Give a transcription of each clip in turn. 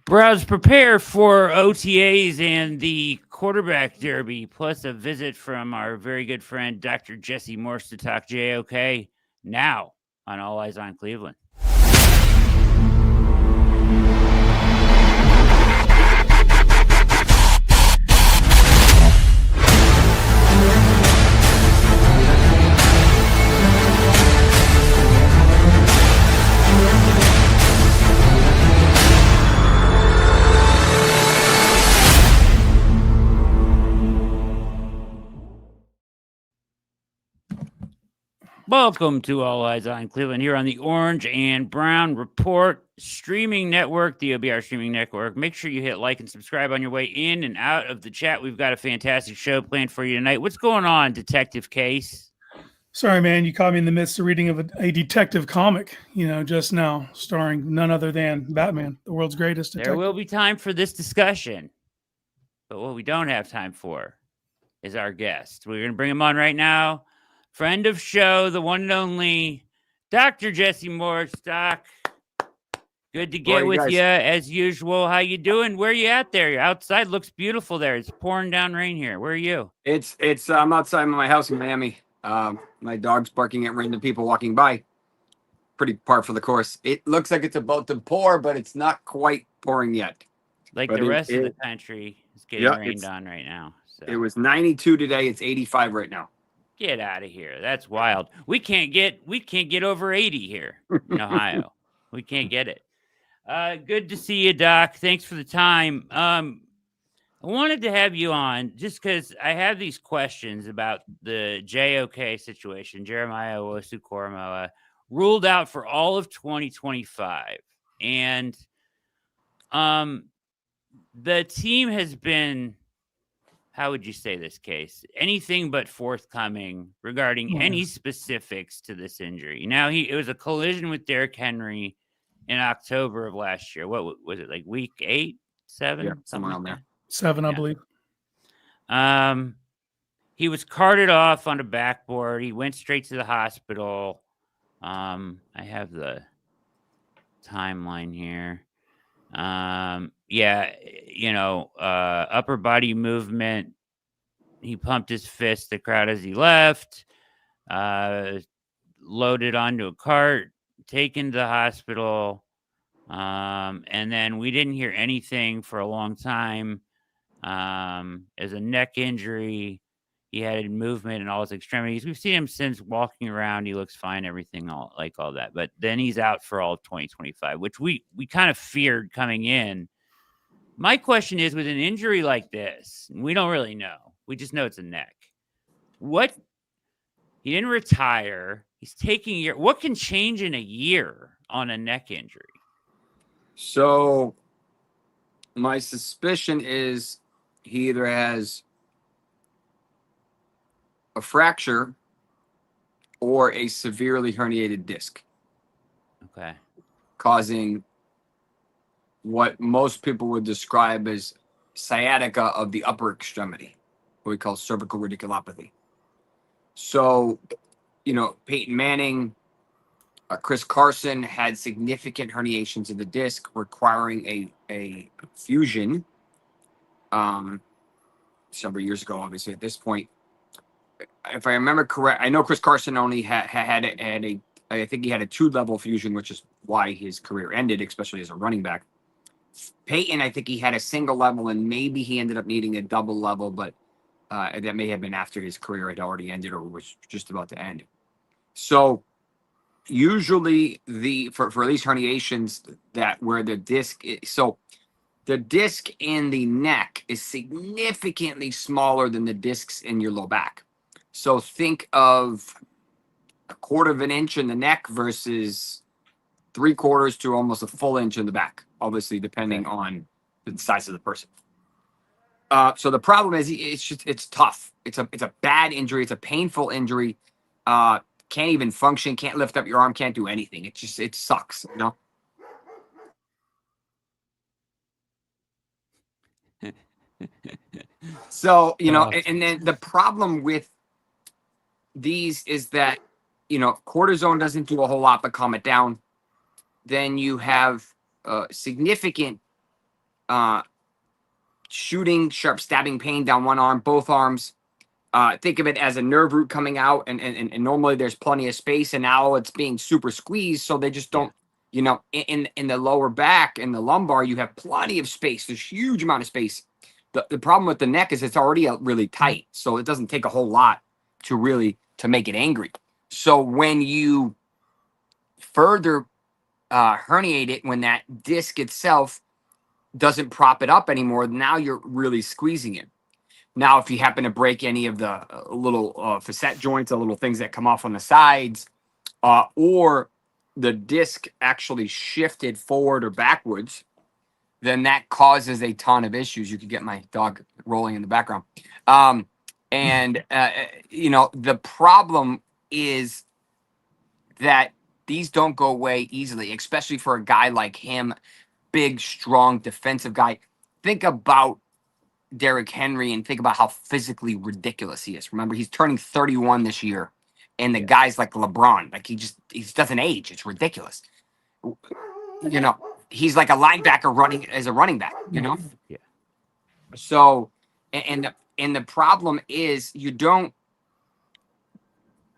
Browns prepare for OTAs and the quarterback derby, plus a visit from our very good friend, Dr. Jesse Morse, to talk JOK now on All Eyes on Cleveland. Welcome to All Eyes on Cleveland here on the Orange and Brown Report streaming network, the OBR streaming network. Make sure you hit like and subscribe on your way in and out of the chat. We've got a fantastic show planned for you tonight. What's going on, Detective Case? Sorry, man, you caught me in the midst of reading of a detective comic, just now, starring none other than Batman, the world's greatest detective. There will be time for this discussion, but what we don't have time for is our guest. We're going to bring him on right now. Friend of show, the one and only Dr. Jesse Morse. Doc, good to get with you as usual. How you doing? Where are you at there? Outside looks beautiful there. It's pouring down rain here. Where are you? I'm outside my house in Miami. My dog's barking at random people walking by. Pretty par for the course. It looks like it's about to pour, but it's not quite pouring yet. Like the rest of the country is getting rained on right now. So. It was 92 today. It's 85 right now. Get out of here. That's wild. We can't get over 80 here in Ohio. We can't get it. Good to see you, Doc. Thanks for the time. I wanted to have you on just because I have these questions about the JOK situation. Jeremiah Owusu-Koramoah ruled out for all of 2025. And the team has been, how would you say this case? Anything but forthcoming regarding any specifics to this injury. Now, it was a collision with Derrick Henry in October of last year. What was it, like week 8, 7? Yeah, somewhere on there. 7, I believe. He was carted off on a backboard. He went straight to the hospital. I have the timeline here. Upper body movement. He pumped his fist, the crowd as he left, loaded onto a cart, taken to the hospital. And then we didn't hear anything for a long time. As a neck injury, he had movement in all his extremities. We've seen him since walking around. He looks fine, everything all that. But then he's out for all of 2025, which we kind of feared coming in. My question is, with an injury like this, we don't really know. We just know it's a neck. He didn't retire. He's taking a year. What can change in a year on a neck injury? So my suspicion is he either has a fracture or a severely herniated disc. Okay. Causing what most people would describe as sciatica of the upper extremity, what we call cervical radiculopathy. So, Peyton Manning, Chris Carson had significant herniations of the disc requiring a fusion several years ago, obviously, at this point. If I remember correct, I know Chris Carson only had a I think he had a 2-level fusion, which is why his career ended, especially as a running back. Peyton, I think he had a single level, and maybe he ended up needing a double level, but that may have been after his career had already ended or was just about to end. So usually for these herniations where the disc the disc in the neck is significantly smaller than the discs in your low back. So think of a quarter of an inch in the neck versus 3/4 to almost a full inch in the back, obviously depending on the size of the person. So the problem is it's tough. It's a bad injury. It's a painful injury. Can't even function. Can't lift up your arm. Can't do anything. It sucks. So and then the problem with these is that cortisone doesn't do a whole lot but calm it down. Then you have significant shooting, sharp stabbing pain down one arm, both arms. Think of it as a nerve root coming out, and normally there's plenty of space, and now it's being super squeezed, so they just don't, in the lower back and the lumbar, you have plenty of space. There's huge amount of space. The problem with the neck is it's already really tight, so it doesn't take a whole lot to make it angry. So when you further herniate it, when that disc itself doesn't prop it up anymore, now you're really squeezing it. Now, if you happen to break any of the little facet joints, the little things that come off on the sides, or the disc actually shifted forward or backwards, then that causes a ton of issues. You could get my dog rolling in the background. The problem is that these don't go away easily, especially for a guy like him, big, strong, defensive guy. Think about Derrick Henry and think about how physically ridiculous he is. Remember, he's turning 31 this year, and the guy's like LeBron. Like he just doesn't age. It's ridiculous. He's like a linebacker running as a running back. Yeah. So, and the problem is you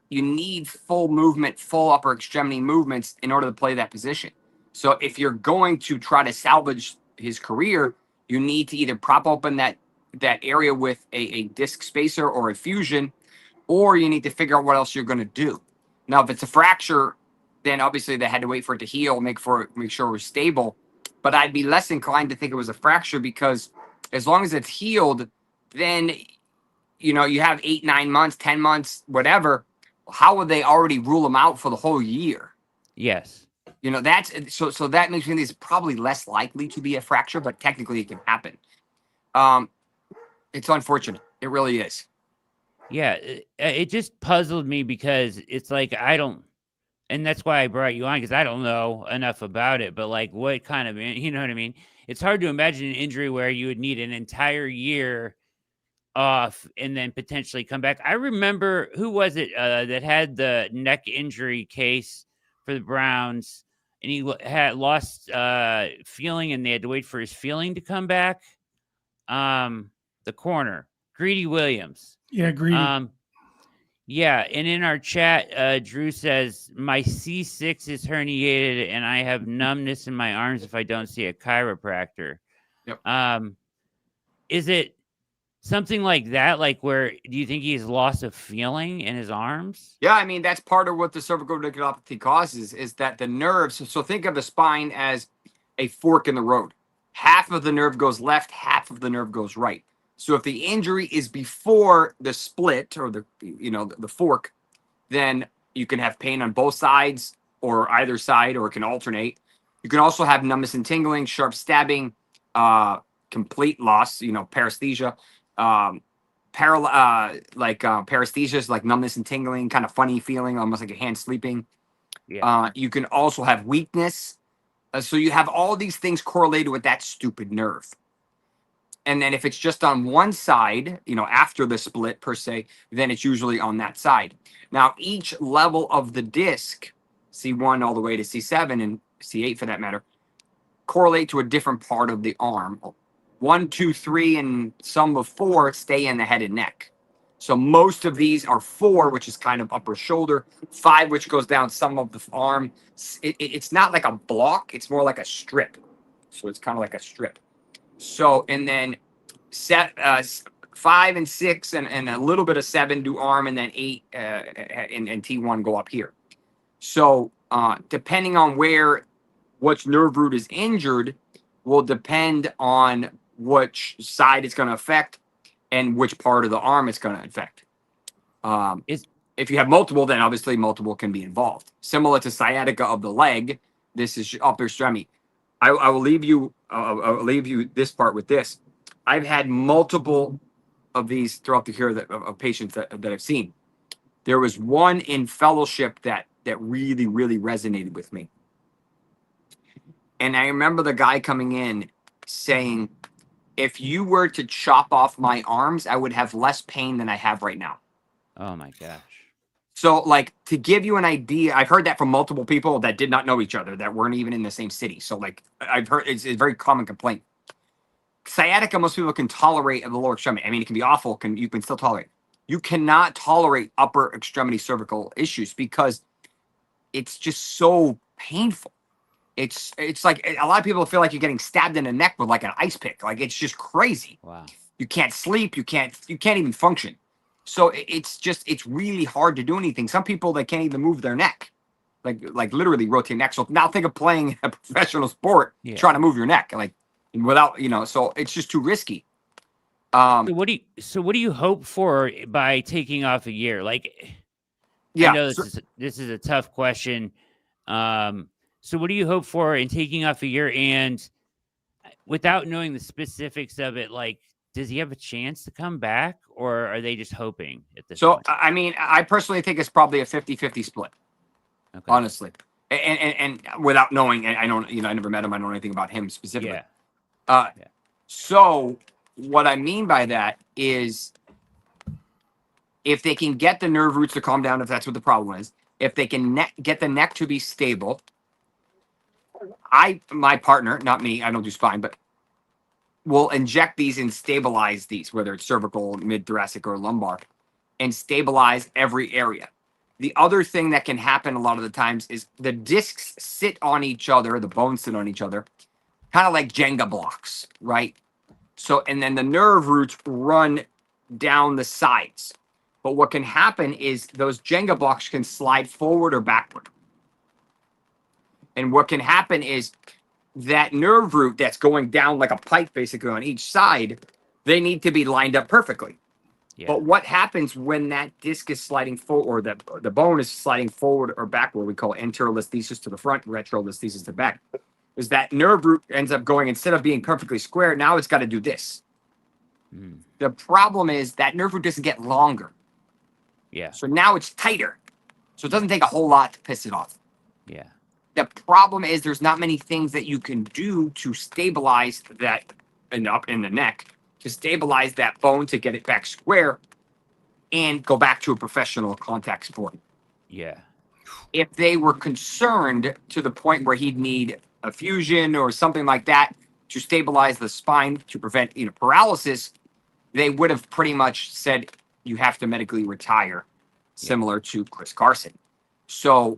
need full movement, full upper extremity movements in order to play that position. So if you're going to try to salvage his career, you need to either prop open that area with a disc spacer or a fusion, or you need to figure out what else you're going to do. Now, if it's a fracture, then obviously they had to wait for it to heal, make sure it was stable. But I'd be less inclined to think it was a fracture, because as long as it's healed, then you have 8, 9 months, 10 months, whatever. How would they already rule them out for the whole year? Yes. That's so that makes me think it's probably less likely to be a fracture, but technically it can happen. It's unfortunate. It really is. Yeah, it just puzzled me because it's like and that's why I brought you on, because I don't know enough about it. But like, what kind of, you know what I mean? It's hard to imagine an injury where you would need an entire year off and then potentially come back. I remember, who was it that had the neck injury case for the Browns, and he had lost feeling, and they had to wait for his feeling to come back. The corner, Greedy Williams. Yeah, Greedy. Yeah, and in our chat, Drew says, my C6 is herniated and I have numbness in my arms if I don't see a chiropractor. Yep. Is it something like that? Like, where do you think he's lost a feeling in his arms? Yeah, I mean, that's part of what the cervical radiculopathy causes, is that the nerves. So think of the spine as a fork in the road. Half of the nerve goes left, half of the nerve goes right. So if the injury is before the split or the fork, then you can have pain on both sides or either side, or it can alternate. You can also have numbness and tingling, sharp stabbing, complete loss, paresthesia. Paresthesia is like numbness and tingling, kind of funny feeling, almost like a hand sleeping. Yeah. You can also have weakness. So you have all these things correlated with that stupid nerve. And then if it's just on one side, after the split per se, then it's usually on that side. Now, each level of the disc, C1 all the way to C7 and C8 for that matter, correlate to a different part of the arm. 1, 2, 3, and some of 4 stay in the head and neck. So most of these are 4, which is kind of upper shoulder, 5, which goes down some of the arm. It's not like a block. It's more like a strip. So it's kind of like a strip. So, and then 5 and 6 and a little bit of 7 do arm, and then 8 and T1 go up here. So depending on which nerve root is injured will depend on which side it's going to affect and which part of the arm it's going to affect. If you have multiple, then obviously multiple can be involved. Similar to sciatica of the leg, this is upper extremity. I will leave you. I'll leave you this part with this. I've had multiple of these throughout the career of patients that I've seen. There was one in fellowship that really, really resonated with me. And I remember the guy coming in saying, if you were to chop off my arms, I would have less pain than I have right now. Oh my gosh. So, like, to give you an idea, I've heard that from multiple people that did not know each other, that weren't even in the same city. So, like, I've heard it's a very common complaint. sciatica, most people can tolerate at the lower extremity. I mean, it can be awful. You can still tolerate. You cannot tolerate upper extremity cervical issues because it's just so painful. It's like a lot of people feel like you're getting stabbed in the neck with like an ice pick. Like it's just crazy. Wow. You can't sleep. You can't even function. So it's really hard to do anything. Some people, they can't even move their neck, like literally rotate neck. So now think of playing a professional sport, trying to move your neck, like without, so it's just too risky. So what do you hope for by taking off a year? Like, Yeah, I know this is a tough question. So what do you hope for in taking off a year? And without knowing the specifics of it, like, does he have a chance to come back, or are they just hoping at this point? I mean, I personally think it's probably a 50-50 split. Okay. Honestly. And without knowing, I don't, I never met him. I don't know anything about him specifically. Yeah. So what I mean by that is if they can get the nerve roots to calm down, if that's what the problem is, if they can get the neck to be stable, my partner, not me, I don't do spine, but will inject these and stabilize these, whether it's cervical, mid-thoracic, or lumbar, and stabilize every area. The other thing that can happen a lot of the times is the discs sit on each other, the bones sit on each other, kind of like Jenga blocks, right? So, and then the nerve roots run down the sides. But what can happen is those Jenga blocks can slide forward or backward. And what can happen is that nerve root that's going down like a pipe basically on each side, they need to be lined up perfectly. Yeah. But what happens when that disc is sliding forward, or the bone is sliding forward or backward, we call anterolisthesis to the front, retrolisthesis to the back, is that nerve root ends up going, instead of being perfectly square, now it's got to do this. The problem is that nerve root doesn't get longer. Yeah. So now it's tighter. So it doesn't take a whole lot to piss it off. Yeah. The problem is there's not many things that you can do to stabilize that up in the neck, to stabilize that bone, to get it back square and go back to a professional contact sport. Yeah. If they were concerned to the point where he'd need a fusion or something like that to stabilize the spine to prevent paralysis, they would have pretty much said you have to medically retire, similar to Chris Carson. So,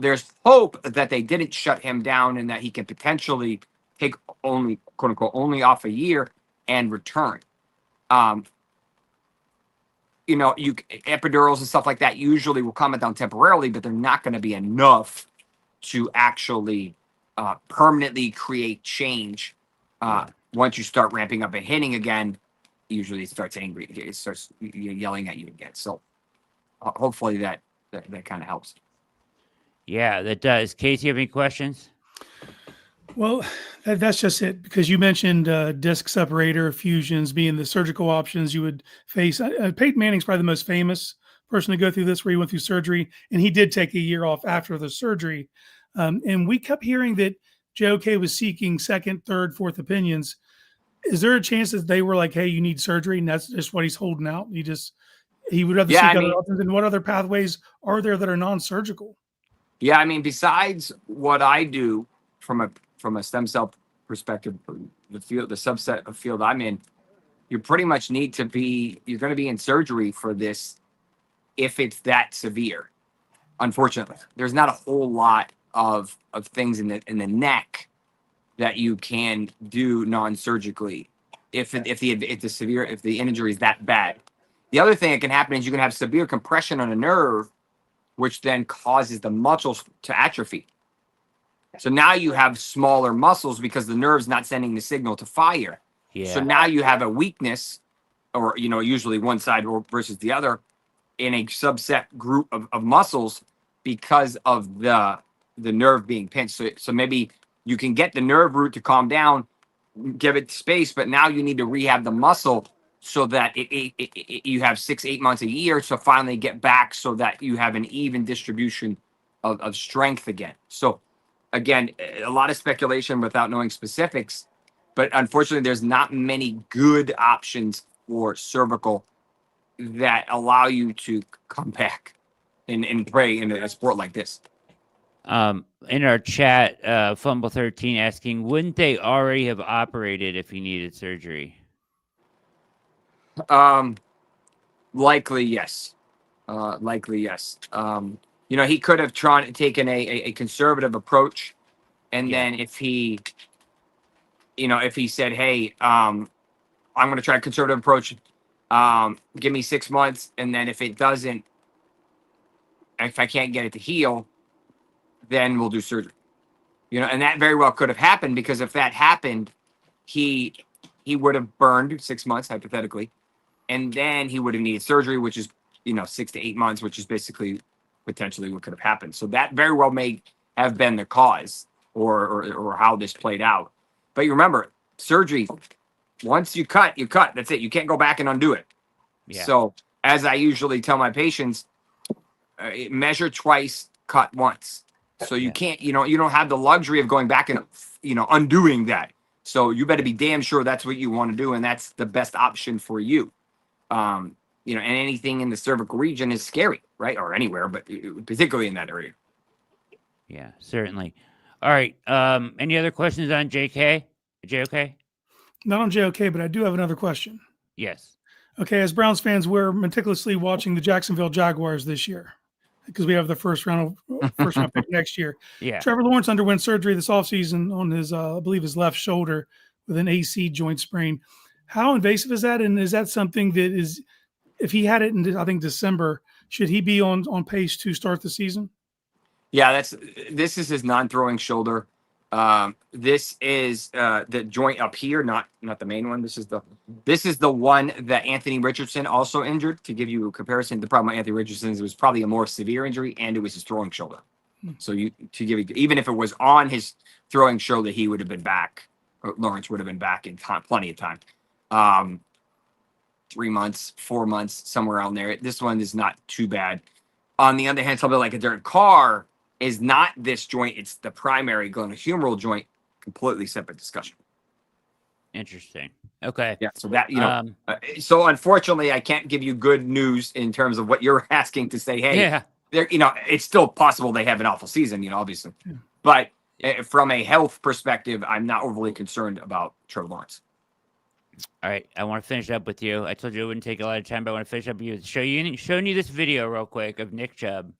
there's hope that they didn't shut him down and that he can potentially take only, quote unquote, only off a year and return. Epidurals and stuff like that usually will calm it down temporarily, but they're not going to be enough to actually permanently create change. Once you start ramping up and hitting again, usually it starts angry. It starts yelling at you again. So hopefully that kind of helps. Yeah, that does. Casey, you have any questions? Well, that's just it, because you mentioned disc separator fusions being the surgical options you would face. Peyton Manning's probably the most famous person to go through this, where he went through surgery, and he did take a year off after the surgery. And we kept hearing that JOK was seeking second, third, fourth opinions. Is there a chance that they were like, hey, you need surgery, and that's just what he's holding out? He would rather seek other options. And what other pathways are there that are non-surgical? Yeah, I mean, besides what I do from a stem cell perspective, the subset of field I'm in, you pretty much you're going to be in surgery for this if it's that severe. Unfortunately, there's not a whole lot of things in the neck that you can do non-surgically if the injury is that bad. The other thing that can happen is you can have severe compression on a nerve, which then causes the muscles to atrophy. So now you have smaller muscles because the nerve's not sending the signal to fire. Yeah. So now you have a weakness, or usually one side versus the other, in a subset group of muscles because of the nerve being pinched. So maybe you can get the nerve root to calm down, give it space, but now you need to rehab the muscle so that you have 6-8 months, a year to finally get back, so that you have an even distribution of strength again. So again, a lot of speculation without knowing specifics, but unfortunately there's not many good options for cervical that allow you to come back and play in a sport like this. In our chat, Fumble13 asking, wouldn't they already have operated if he needed surgery? Likely yes. Likely yes. He could have taken a conservative approach, and Yeah. then if he said, "Hey, I'm going to try a conservative approach. Give me 6 months, and then if I can't get it to heal, then we'll do surgery." And that very well could have happened, because if that happened, he would have burned 6 months hypothetically, and then he would have needed surgery, which is 6 to 8 months, which is basically potentially what could have happened. So that very well may have been the cause, or how this played out. But you remember, surgery, once you cut, That's it. You can't go back and undo it. Yeah. So, as I usually tell my patients, measure twice, cut once. So you can't, you don't have the luxury of going back and, undoing that. So you better be damn sure that's what you want to do, and that's the best option for you. And anything in the cervical region is scary, right? Or anywhere, but particularly in that area. Yeah, certainly. All right. Any other questions on JK? JOK? Not on JOK, but I do have another question. Yes. Okay, as Browns fans, we're meticulously watching the Jacksonville Jaguars this year because we have the first round pick next year. Yeah. Trevor Lawrence underwent surgery this offseason on his, I believe, his left shoulder with an AC joint sprain. How invasive is that? And is that something that is, if he had it in, I think, December, should he be on pace to start the season? Yeah, this is his non-throwing shoulder. This is the joint up here, not the main one. This is the one that Anthony Richardson also injured. To give you a comparison, the problem with Anthony Richardson is it was probably a more severe injury, and it was his throwing shoulder. So even if it was on his throwing shoulder, he would have been back. Or Lawrence would have been back in time, plenty of time. 3 months, 4 months, somewhere around there. This one is not too bad. On the other hand, something like a Derek Carr is not this joint. It's the primary glenohumeral joint. Completely separate discussion. Interesting. Okay. Yeah. So that, so unfortunately, I can't give you good news in terms of what you're asking to say, hey, yeah, it's still possible they have an awful season, obviously. Yeah. But from a health perspective, I'm not overly concerned about Trevor Lawrence. All right, I want to finish up with you. I told you it wouldn't take a lot of time, but I want to finish up with you. Showing you this video real quick of Nick Chubb,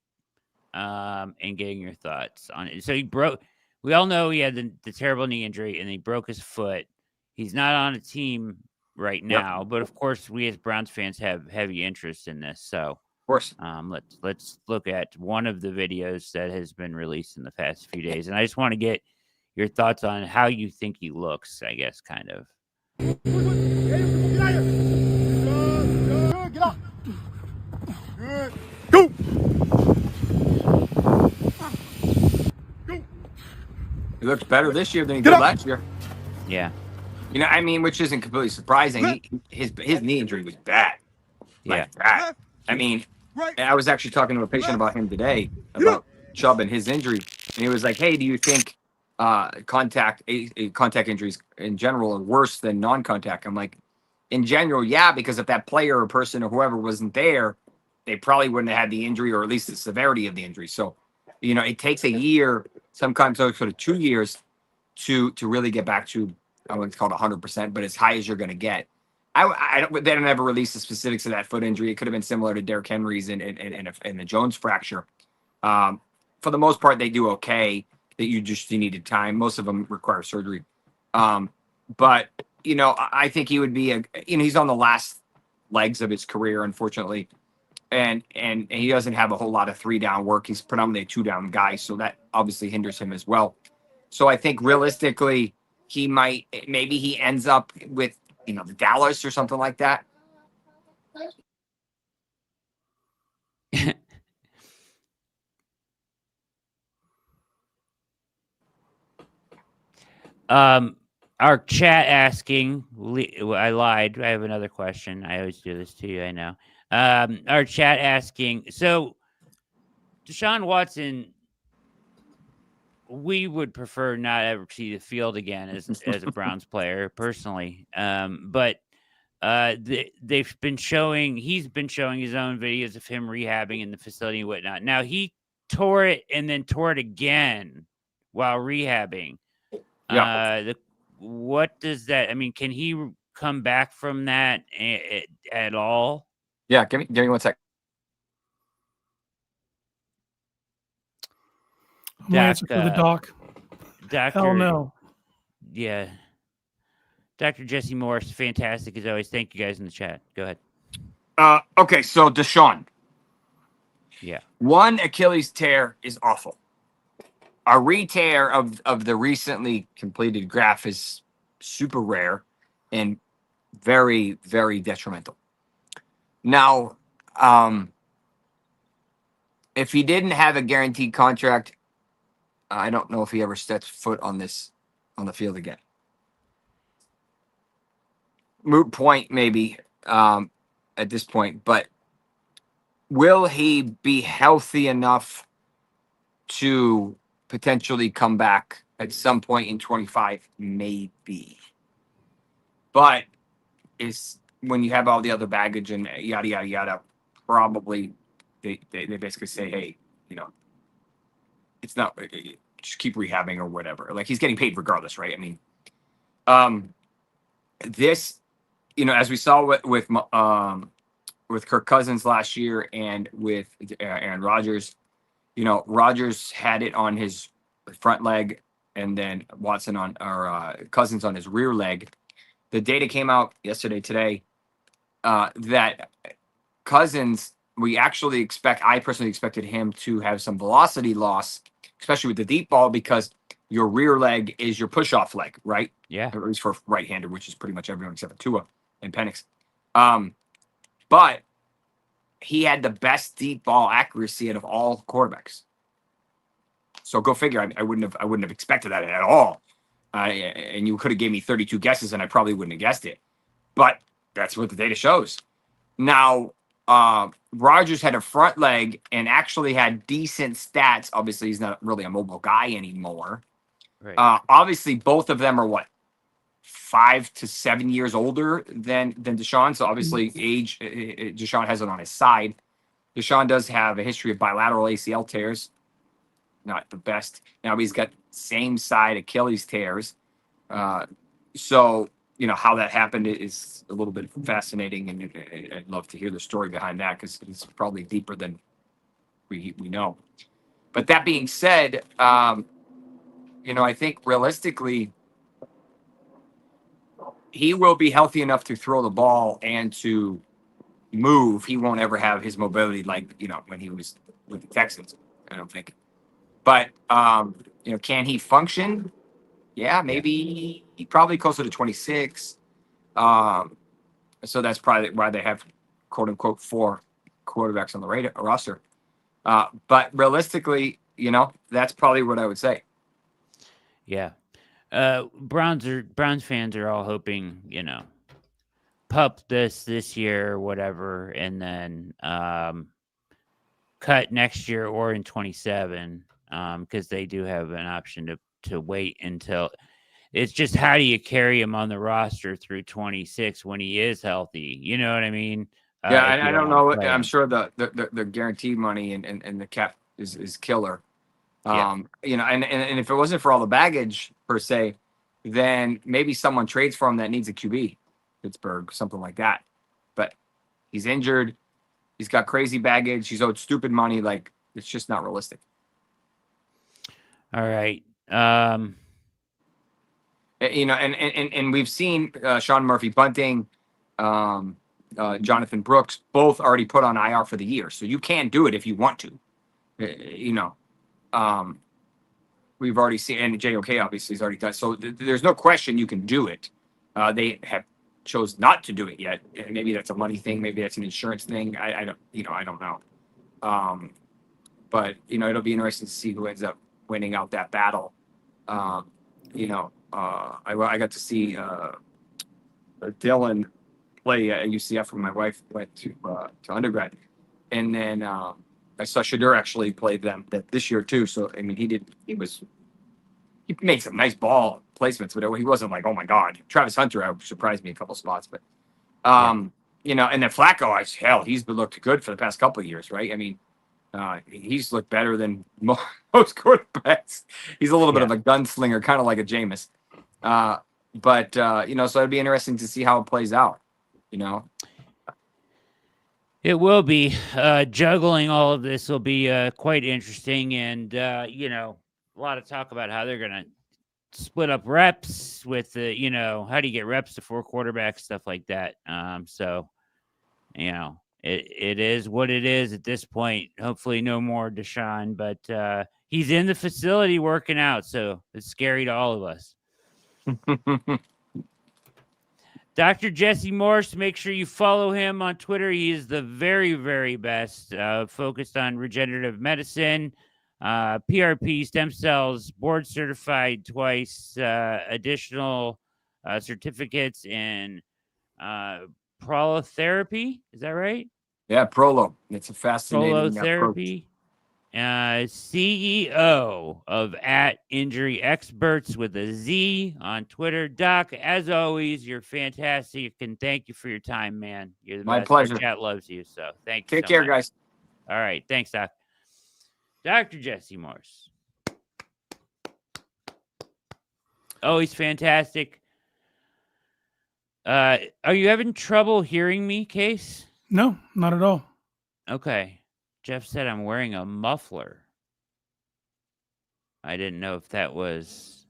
and getting your thoughts on it. So we all know he had the terrible knee injury, and he broke his foot. He's not on a team right now, but of course, we as Browns fans have heavy interest in this. So, of course, let's look at one of the videos that has been released in the past few days, and I just want to get your thoughts on how you think he looks. I guess, kind of. Get up. Good. Go. He looks better this year than he did last year. Yeah. Which isn't completely surprising. His knee injury was bad. Bad. I was actually talking to a patient about him today, about Chubb and his injury. And he was like, hey, do you think contact injuries in general are worse than non-contact? I'm like, in general, yeah, because if that player or person or whoever wasn't there, they probably wouldn't have had the injury, or at least the severity of the injury. So, it takes a year, sometimes sort of 2 years to really get back to, I wouldn't call it 100%, but as high as you're going to get. They don't ever release the specifics of that foot injury. It could have been similar to Derrick Henry's and the Jones fracture. For the most part, they do okay. That you needed time. Most of them require surgery. But I think he would be he's on the last legs of his career, unfortunately, and he doesn't have a whole lot of 3-down work. He's predominantly a 2-down guy, so that obviously hinders him as well. So I think realistically, maybe he ends up with the Dallas or something like that. Our chat asking, I lied. I have another question. I always do this to you. I know. Our chat asking, so Deshaun Watson, we would prefer not ever see the field again as a Browns player personally. But he's been showing his own videos of him rehabbing in the facility and whatnot. Now he tore it and then tore it again while rehabbing. Yeah. What does that? I mean, can he come back from that at all? Yeah, give me 1 sec. I'm gonna answer for the doc. Doctor. Hell no. Yeah. Dr. Jesse Morse, fantastic as always. Thank you guys in the chat. Go ahead. Okay, so Deshaun. Yeah. One Achilles tear is awful. A re-tear of the recently completed graft is super rare and very, very detrimental. Now, if he didn't have a guaranteed contract, I don't know if he ever sets foot on the field again. Moot point, maybe, at this point, but will he be healthy enough to potentially come back at some point in 25? Maybe. But is when you have all the other baggage and yada, yada, yada, probably they basically say, hey, it's not, just keep rehabbing or whatever. Like, he's getting paid regardless, right? I mean, this, as we saw with Kirk Cousins last year and with Aaron Rodgers, Rodgers had it on his front leg and then Cousins on his rear leg. The data came out today, that Cousins, I personally expected him to have some velocity loss, especially with the deep ball, because your rear leg is your push-off leg, right? Yeah. At least for right-hander, which is pretty much everyone except for Tua and Penix. But he had the best deep ball accuracy out of all quarterbacks. So go figure. I wouldn't have expected that at all. And you could have gave me 32 guesses, and I probably wouldn't have guessed it. But that's what the data shows. Now, Rodgers had a front leg and actually had decent stats. Obviously, he's not really a mobile guy anymore. Right. Obviously, both of them are 5 to 7 years older than Deshaun. So obviously, age, Deshaun has it on his side. Deshaun does have a history of bilateral ACL tears. Not the best. Now he's got same side Achilles tears. So, how that happened is a little bit fascinating, and I'd love to hear the story behind that, because it's probably deeper than we know. But that being said, I think realistically, he will be healthy enough to throw the ball and to move. He won't ever have his mobility like, when he was with the Texans, I don't think. But, can he function? Yeah, maybe probably closer to 26. So that's probably why they have, quote unquote, 4 quarterbacks on the roster. But realistically, that's probably what I would say. Yeah. Browns fans are all hoping, pup this year or whatever, and then cut next year or in 27, because they do have an option to wait until. It's just, how do you carry him on the roster through 26 when he is healthy? You know what I mean? Yeah, I don't know. I'm sure the guaranteed money and the cap is killer. And if it wasn't for all the baggage per se, then maybe someone trades for him that needs a QB, Pittsburgh, something like that. But he's injured. He's got crazy baggage. He's owed stupid money. Like, it's just not realistic. All right. And we've seen Sean Murphy Bunting, Jonathan Brooks, both already put on IR for the year. So you can do it if you want to. We've already seen, and JOK obviously has already done. So there's no question you can do it. They have chose not to do it yet. Maybe that's a money thing. Maybe that's an insurance thing. I don't know. But it'll be interesting to see who ends up winning out that battle. I got to see Dylan play at UCF when my wife went to undergrad, and then I saw Shedeur actually play them this year too. So I mean, he made some nice ball placements, but he wasn't like, oh my god. Travis Hunter surprised me a couple spots, but and then Flacco, he's looked good for the past couple of years, right? I mean, He's looked better than most quarterbacks. He's a little bit Yeah. of a gunslinger, kind of like a Jameis. But so it'd be interesting to see how it plays out. It will be. Juggling all of this will be quite interesting. And, a lot of talk about how they're going to split up reps with how do you get reps to 4 quarterbacks, stuff like that. It is what it is at this point. Hopefully no more Deshaun, but he's in the facility working out. So it's scary to all of us. Dr. Jesse Morse, make sure you follow him on Twitter. He is the very, very best, focused on regenerative medicine, PRP, stem cells, board certified twice, additional certificates in prolotherapy. Is that right? Yeah, Prolo. It's a fascinating approach. Prolotherapy. CEO of @Injury Experts with a Z on Twitter. Doc, as always, you're fantastic, and thank you for your time, man. You're the My best. pleasure. Our chat loves you, so thank you. Take so care, much. guys. All right, thanks, Doc. Dr. Jesse Morse. Always fantastic. Are you having trouble hearing me, Case? No, not at all. Okay. Jeff said I'm wearing a muffler. I didn't know if that was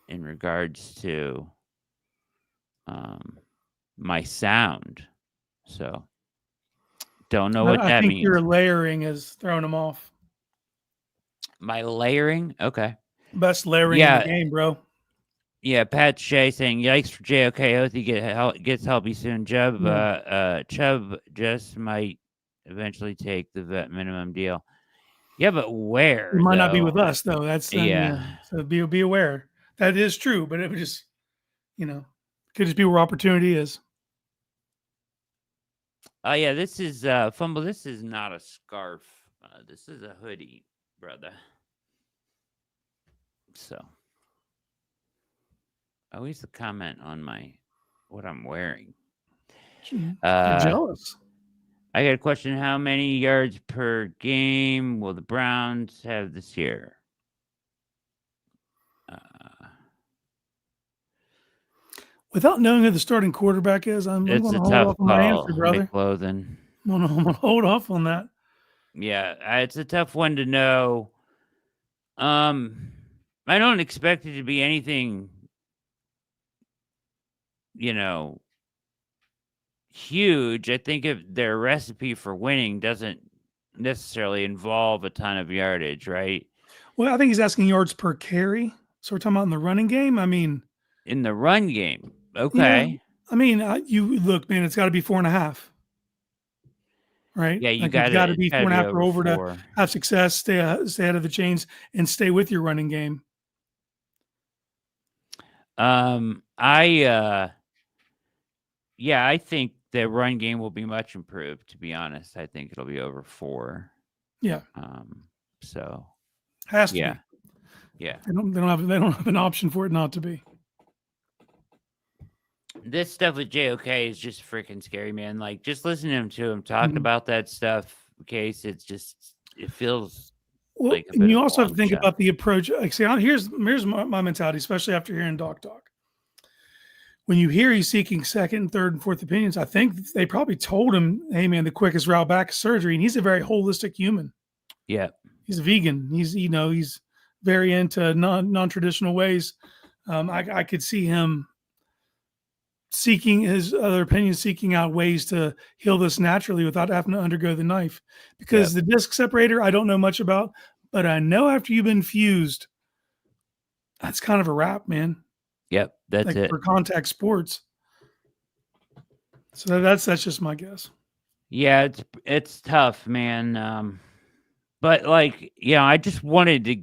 in regards to my sound. So don't know what I that think means. your layering is throwing them off. My layering? Okay. Best layering in the game, bro. Yeah, Pat Shea saying, yikes for JOK. Hope he gets healthy soon. Chubb just might eventually take the vet minimum deal. Yeah, but where? It might not be with us, though. That's yeah. So be aware. That is true, but it would just, could just be where opportunity is. Oh, yeah, this is Fumble. This is not a scarf. This is a hoodie, brother. So, always the comment on what I'm wearing. You're jealous. I got a question. How many yards per game will the Browns have this year? Without knowing who the starting quarterback is, I'm going to hold off on my answer, brother. McClothan. I'm going to hold off on that. Yeah, it's a tough one to know. I don't expect it to be anything, huge. I think if their recipe for winning doesn't necessarily involve a ton of yardage, right? Well, I think he's asking yards per carry. So we're talking about in the running game. I mean, in the run game, okay. You look, man. It's got to be 4.5, right? Yeah, you got to be 4.5 or over 4. to have success. Stay ahead of the chains and stay with your running game. I think the run game will be much improved. To be honest, I think it'll be over 4. Yeah. So has to be. Yeah. They don't have an option for it not to be. This stuff with JOK is just freaking scary, man. Like, just listening to him talking about that stuff, Case, it feels like a bit and you of a also have to long think shot. about the approach. Like, see, here's my mentality, especially after hearing Doc talk. When you hear he's seeking second, third, and fourth opinions, I think they probably told him, hey, man, the quickest route back is surgery. And he's a very holistic human. Yeah. He's a vegan. He's very into non-traditional ways. I could see him seeking his other opinions, seeking out ways to heal this naturally without having to undergo the knife. Because the disc separator, I don't know much about, but I know after you've been fused, that's kind of a wrap, man. Yep, that's it. For contact sports. So that's just my guess. Yeah, it's tough, man. But I just wanted to,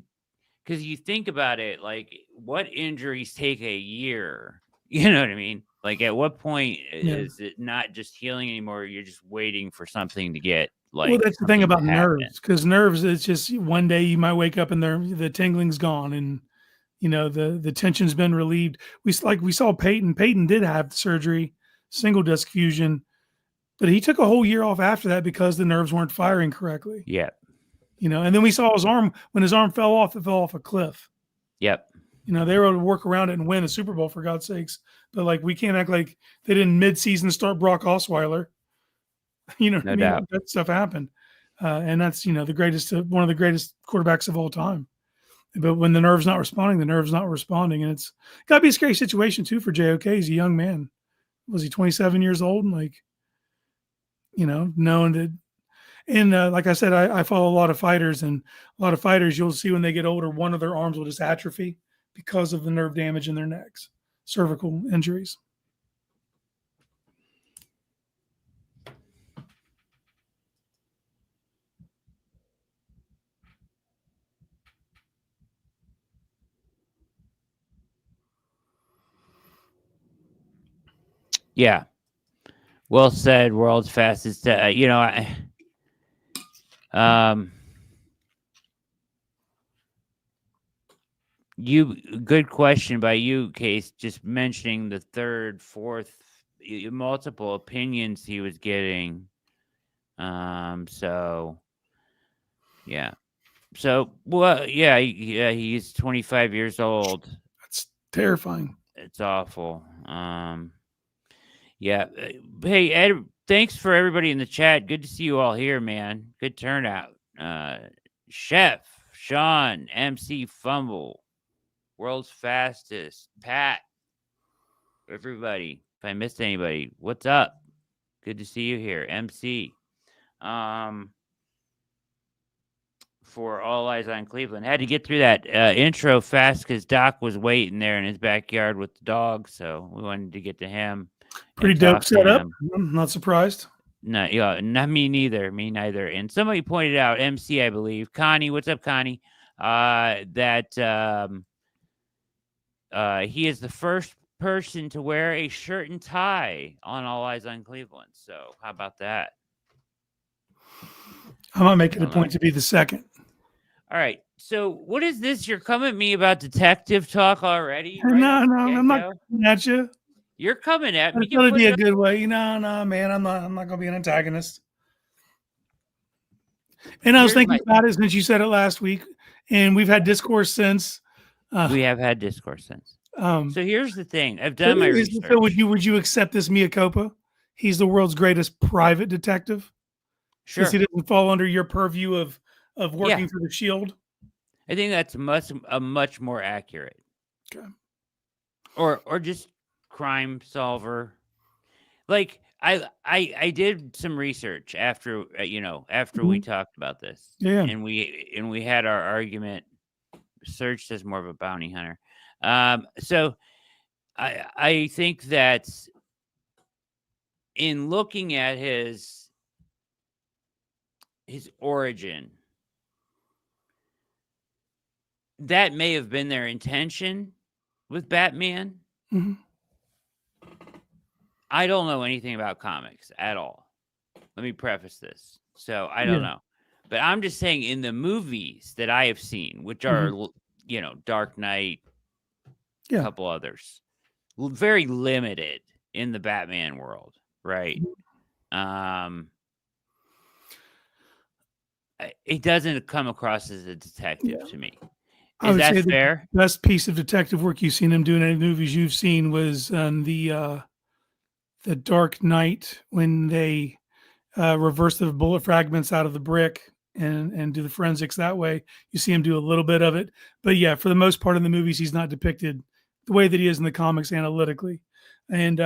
because you think about it, like, what injuries take a year? You know what I mean? Like, at what point is it not just healing anymore? You're just waiting for something to get well, that's the thing about nerves, because nerves, it's just one day you might wake up and the tingling's gone, and the tension's been relieved. We saw Peyton. Peyton did have surgery, single disc fusion, But he took a whole year off after that because the nerves weren't firing correctly. Yep. And then we saw his arm, when his arm fell off, it fell off a cliff. Yep. They were able to work around it and win a Super Bowl, for God's sakes. But like, we can't act like they didn't mid-season start Brock Osweiler. No doubt. That stuff happened. And that's, one of the greatest quarterbacks of all time. But when the nerve's not responding, and it's got to be a scary situation too for JOK. He's a young man. Was he 27 years old? And like, knowing that, and like I said, I follow a lot of fighters, and a lot of fighters, you'll see when they get older, one of their arms will just atrophy because of the nerve damage in their necks, cervical injuries. Yeah. Well said. World's fastest. Good question by you, Case. Just mentioning the third, fourth, multiple opinions he was getting. So yeah. So he's 25 years old. That's terrifying. It's awful. Yeah. Hey, Ed, thanks for everybody in the chat. Good to see you all here, man. Good turnout. Chef, Sean, MC Fumble, World's Fastest, Pat, everybody. If I missed anybody, what's up? Good to see you here. MC. For All Eyes on Cleveland. Had to get through that intro fast because Doc was waiting there in his backyard with the dog, so we wanted to get to him. Pretty dope setup. I'm not surprised. No, not me neither. Me neither. And somebody pointed out, MC, I believe, Connie. What's up, Connie? That he is the first person to wear a shirt and tie on All Eyes on Cleveland. So how about that? I might make it a point to be the second. All right. So what is this? You're coming at me about detective talk already? Right? No, I'm not coming at you. You're coming at me. It's going to be a good way. No, man, I'm not going to be an antagonist. And I was thinking about it since you said it last week, and we've had discourse since. We have had discourse since. So here's the thing. I've done my research. So would you accept this mea culpa? He's the world's greatest private detective. Sure. Because he doesn't fall under your purview of working for the Shield. I think that's much more accurate. Okay. Or just crime solver. Like I did some research after we talked about this. Yeah. And we had our argument. Serge says more of a bounty hunter. So I think that in looking at his origin, that may have been their intention with Batman. Mm-hmm. I don't know anything about comics at all. Let me preface this. So I don't know. But I'm just saying, in the movies that I have seen, which are, Dark Knight, a couple others, very limited in the Batman world, right? It doesn't come across as a detective to me. Is that fair? The best piece of detective work you've seen him do in any movies you've seen was the Dark Knight, when they reverse the bullet fragments out of the brick and do the forensics that way. You see him do a little bit of it. But yeah, for the most part in the movies, he's not depicted the way that he is in the comics analytically. And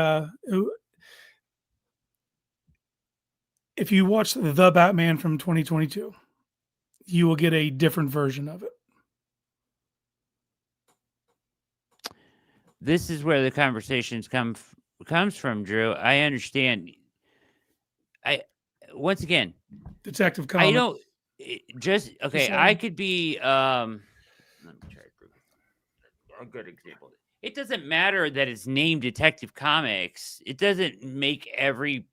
if you watch The Batman from 2022, you will get a different version of it. This is where the conversations comes from, Drew. I understand. Once again, Detective Comics. I don't I could be let me try a good example. It doesn't matter that it's named Detective Comics. It doesn't make every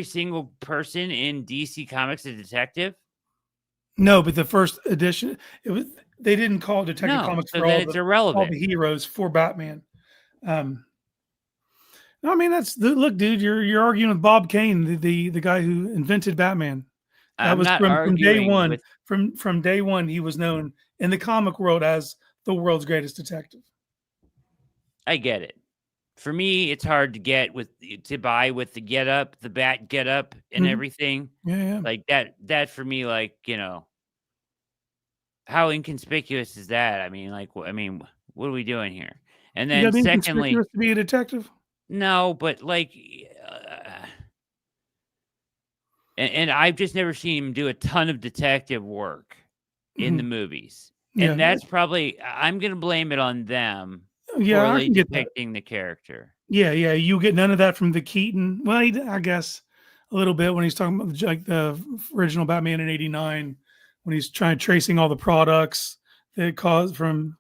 single person in DC Comics a detective? No, but the first edition, they didn't call it Detective Comics so for then it's irrelevant. all the heroes for Batman. I mean, look, dude. You're arguing with Bob Kane, the guy who invented Batman. That I'm was not from day arguing one. with. From day one, he was known in the comic world as the world's greatest detective. I get it. For me, it's hard to buy with the get up, the bat get up, and Mhm. everything Yeah. like that. That for me, like how inconspicuous is that? I mean, like, what are we doing here? And You then, got to be secondly, inconspicuous to be a detective. no, but like, and I've just never seen him do a ton of detective work in the Mhm. movies, Yeah. and that's probably I'm gonna blame it on them Yeah, I poorly can get that. depicting the character. Yeah, you get none of that from the Keaton. Well, I guess a little bit when he's talking about like the original Batman in '89, when he's tracing all the products that caused from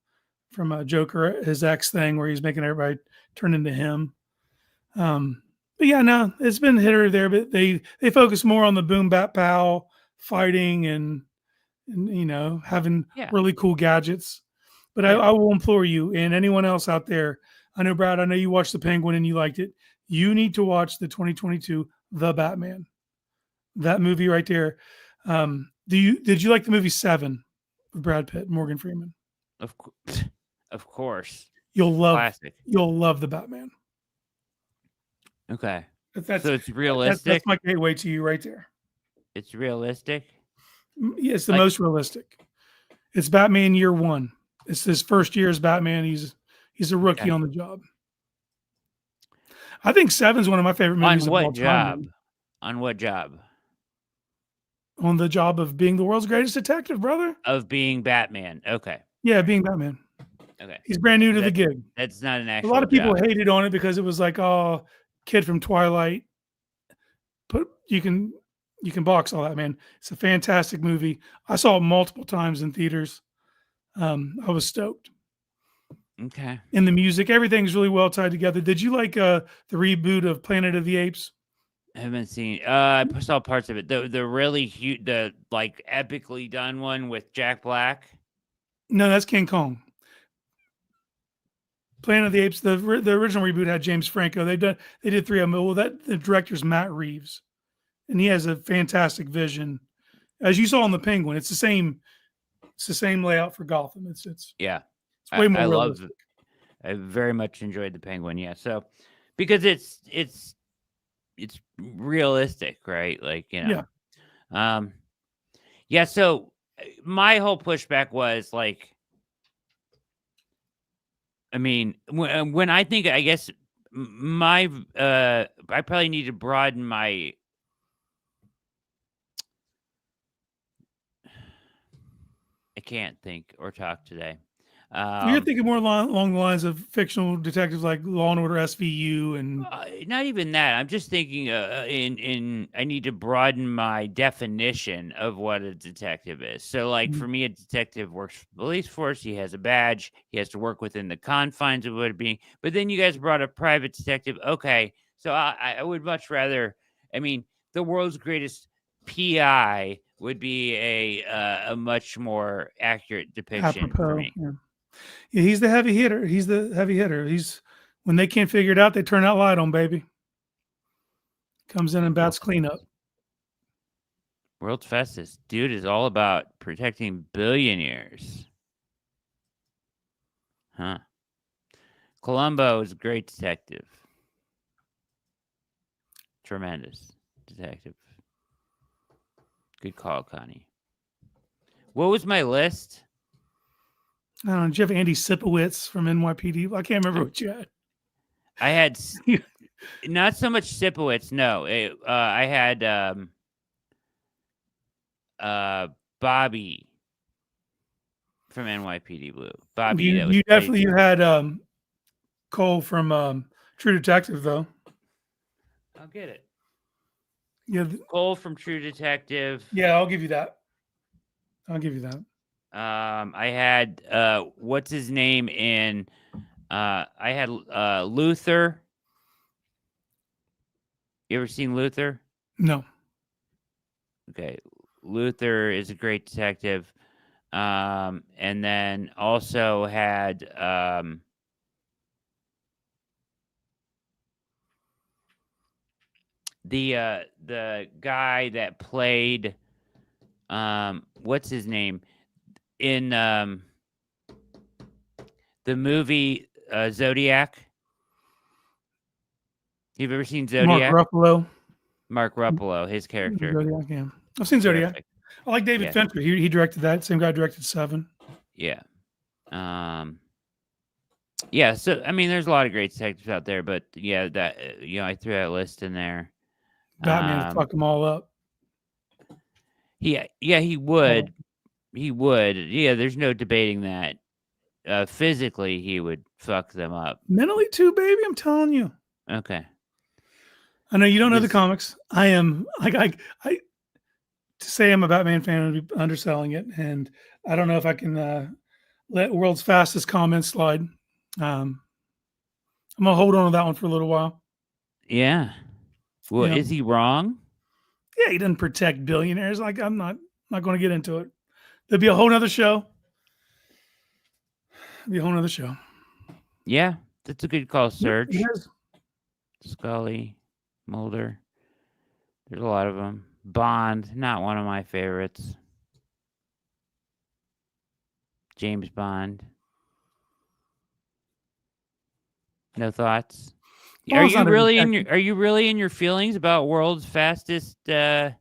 a Joker, his ex thing, where he's making everybody turn into him. But yeah, no, it's been hit or there, but they focus more on the boom bat pow fighting and having Yeah, really cool gadgets. But yeah. I will implore you and anyone else out there. I know, Brad, I know you watched The Penguin and you liked it. You need to watch the 2022 The Batman. That movie right there. Did you like the movie Seven with Brad Pitt, Morgan Freeman? Of of course, You'll love classic. The Batman. Okay, That's so it's that's realistic. my gateway to you right there. It's realistic. Yeah, it's the Like, most realistic. It's Batman year one. It's his first year as Batman. He's a rookie okay. on the job. I think Seven's one of my favorite On movies of what all time. job? Man. On what job? On the job of being the world's greatest detective, brother. Of being Batman. Okay. Yeah, being Batman. Okay. He's brand new to the That gig. that's not an A lot actual of people job. hated on it because it was like, oh, kid from Twilight. But you can box all that, man. It's a fantastic movie. I saw it multiple times in theaters. I was stoked. Okay. And the music, everything's really well tied together. Did you like the reboot of Planet of the Apes? I haven't seen. I saw parts of it. The really huge, the like epically done one with Jack Black. No, that's King Kong. Planet of the Apes, the original reboot had James Franco. They did three of them. Well, the director's Matt Reeves, and he has a fantastic vision. As you saw in the Penguin, it's the same layout for Gotham. It's Yeah, way more I love. realistic. I very much enjoyed the Penguin. Yeah, so because it's realistic, right? Like Yeah. yeah. So my whole pushback was like, I mean, when I think, I guess my I probably need to broaden my. I can't think or talk today. You're thinking more along the lines of fictional detectives like Law and Order SVU and Not even that. I'm just thinking in I need to broaden my definition of what a detective is. So like for me, a detective works for the police force. He has a badge. He has to work within the confines of what it being. But then you guys brought a private detective. Okay. So I would much rather, I mean, the world's greatest PI would be a much more accurate depiction for apropos. me. Yeah, he's the heavy hitter. He's when they can't figure it out, they turn that light on, baby. Comes in and bats cleanup. World's fastest dude is all about protecting billionaires. Huh. Columbo is a great detective. Tremendous detective. Good call, Connie. What was my list? I don't know. Did you have Andy Sipowicz from NYPD? I can't remember what you had. I had not so much Sipowicz. No, I had Bobby from NYPD Blue. Bobby, that was You definitely had Cole from True Detective, though. I'll get it. Yeah, Cole from True Detective. yeah, I'll give you that. I'll give you that. I had what's his name in I had Luther. You ever seen Luther? No. Okay. Luther is a great detective. And then also had the guy that played what's his name in the movie Zodiac. You've ever seen Mark Zodiac? Ruffalo. Mark Ruffalo, his character. Zodiac, yeah. I've seen Zodiac. Terrific. I like David Yeah. Fincher. He directed that. Same guy directed Seven. Yeah. Yeah, so I mean there's a lot of great detectives out there, but yeah, that I threw that list in there. Batman fucked them all up. Yeah, he would. He would. Yeah, there's no debating that. Physically he would fuck them up. Mentally too, baby. I'm telling you. Okay. I know you don't know the comics. I am. I to say I'm a Batman fan would be underselling it, and I don't know if I can let World's Fastest comment slide. I'm gonna hold on to that one for a little while. Yeah. Well, Yeah. is he wrong? Yeah, he doesn't protect billionaires. Like I'm not going to get into it. There'll be a whole nother show. Yeah, that's a good call. Search. Yes. Scully, Mulder. There's a lot of them. Bond, not one of my favorites. James Bond. No thoughts. Well, Are it's you not a really detective. in your feelings about World's Fastest? I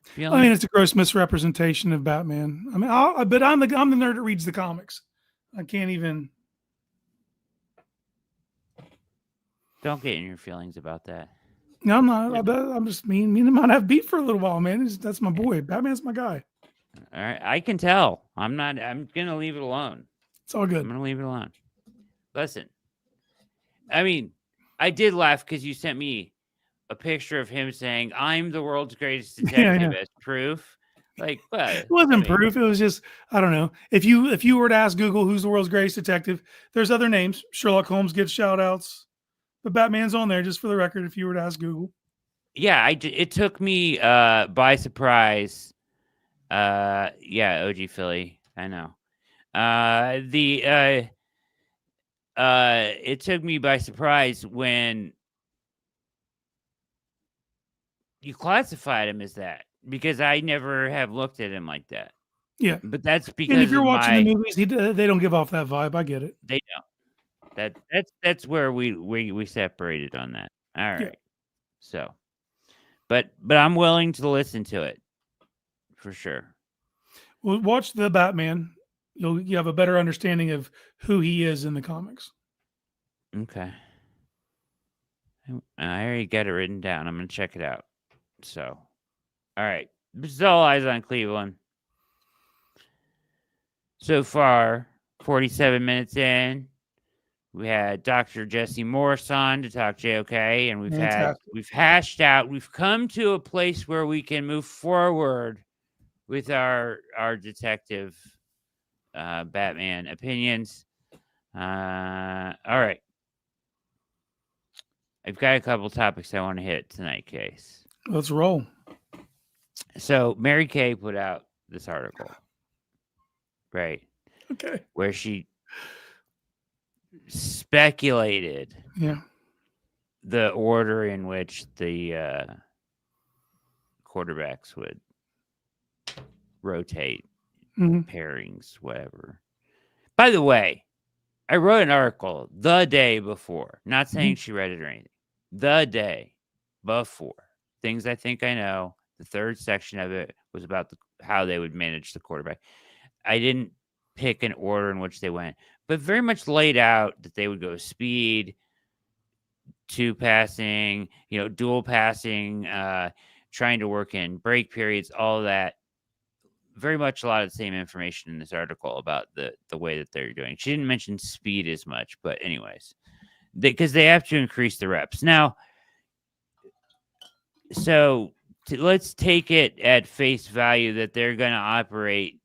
Feelings? mean, it's a gross misrepresentation of Batman. I mean, but I'm the nerd that reads the comics. I can't even. Don't get in your feelings about that. No, I'm not. I'm just me and him might have beef for a little while, man. That's my boy. Batman's my guy. All right, I can tell. I'm gonna leave it alone. It's all good. I'm gonna leave it alone. Listen, I mean, I did laugh because you sent me a picture of him saying, "I'm the world's greatest detective" as proof. Like, well, It wasn't proof. It was just, I don't know. If you were to ask Google who's the world's greatest detective, there's other names. Sherlock Holmes gets shout outs, but Batman's on there just for the record. If you were to ask Google, yeah, it took me by surprise. Yeah, OG Philly, I know. It took me by surprise when you classified him as that, because I never have looked at him like that. yeah. But that's because And if you're of watching the movies, they don't give off that vibe. I get it. They don't. That's where we separated on that. All right. Yeah. So, but I'm willing to listen to it for sure. Well, watch the Batman. You have a better understanding of who he is in the comics. Okay. I already got it written down. I'm gonna check it out. So, all right. This is all eyes on Cleveland. So far, 47 minutes in, we had Dr. Jesse Morse on to talk JOK, and we've hashed out. We've come to a place where we can move forward with our detective Batman opinions. All right. I've got a couple topics I want to hit tonight, Case. Let's roll. So Mary Kay put out this article, right? Okay. Where she speculated the order in which the quarterbacks would rotate, pairings, whatever. By the way, I wrote an article the day before, not saying she read it or anything. The day before. Things I think I know. The third section of it was about how they would manage the quarterback. I didn't pick an order in which they went, but very much laid out that they would go speed, two passing, dual passing, trying to work in break periods, all of that. Very much a lot of the same information in this article about the way that they're doing. She didn't mention speed as much, but anyways, because they have to increase the reps. Now, so let's take it at face value that they're going to operate.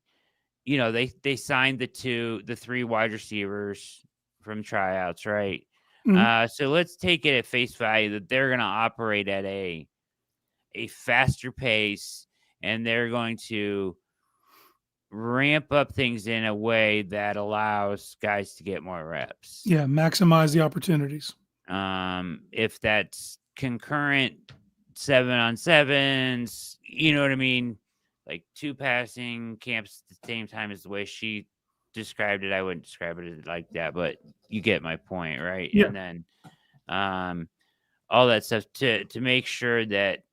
They signed the three wide receivers from tryouts, right? So let's take it at face value that they're going to operate at a faster pace, and they're going to ramp up things in a way that allows guys to get more reps. Yeah, maximize the opportunities. If that's concurrent 7-on-7s, you know what I mean? Like 2 passing camps at the same time is the way she described it. I wouldn't describe it like that, but you get my point, right? Yeah. And then all that stuff to make sure that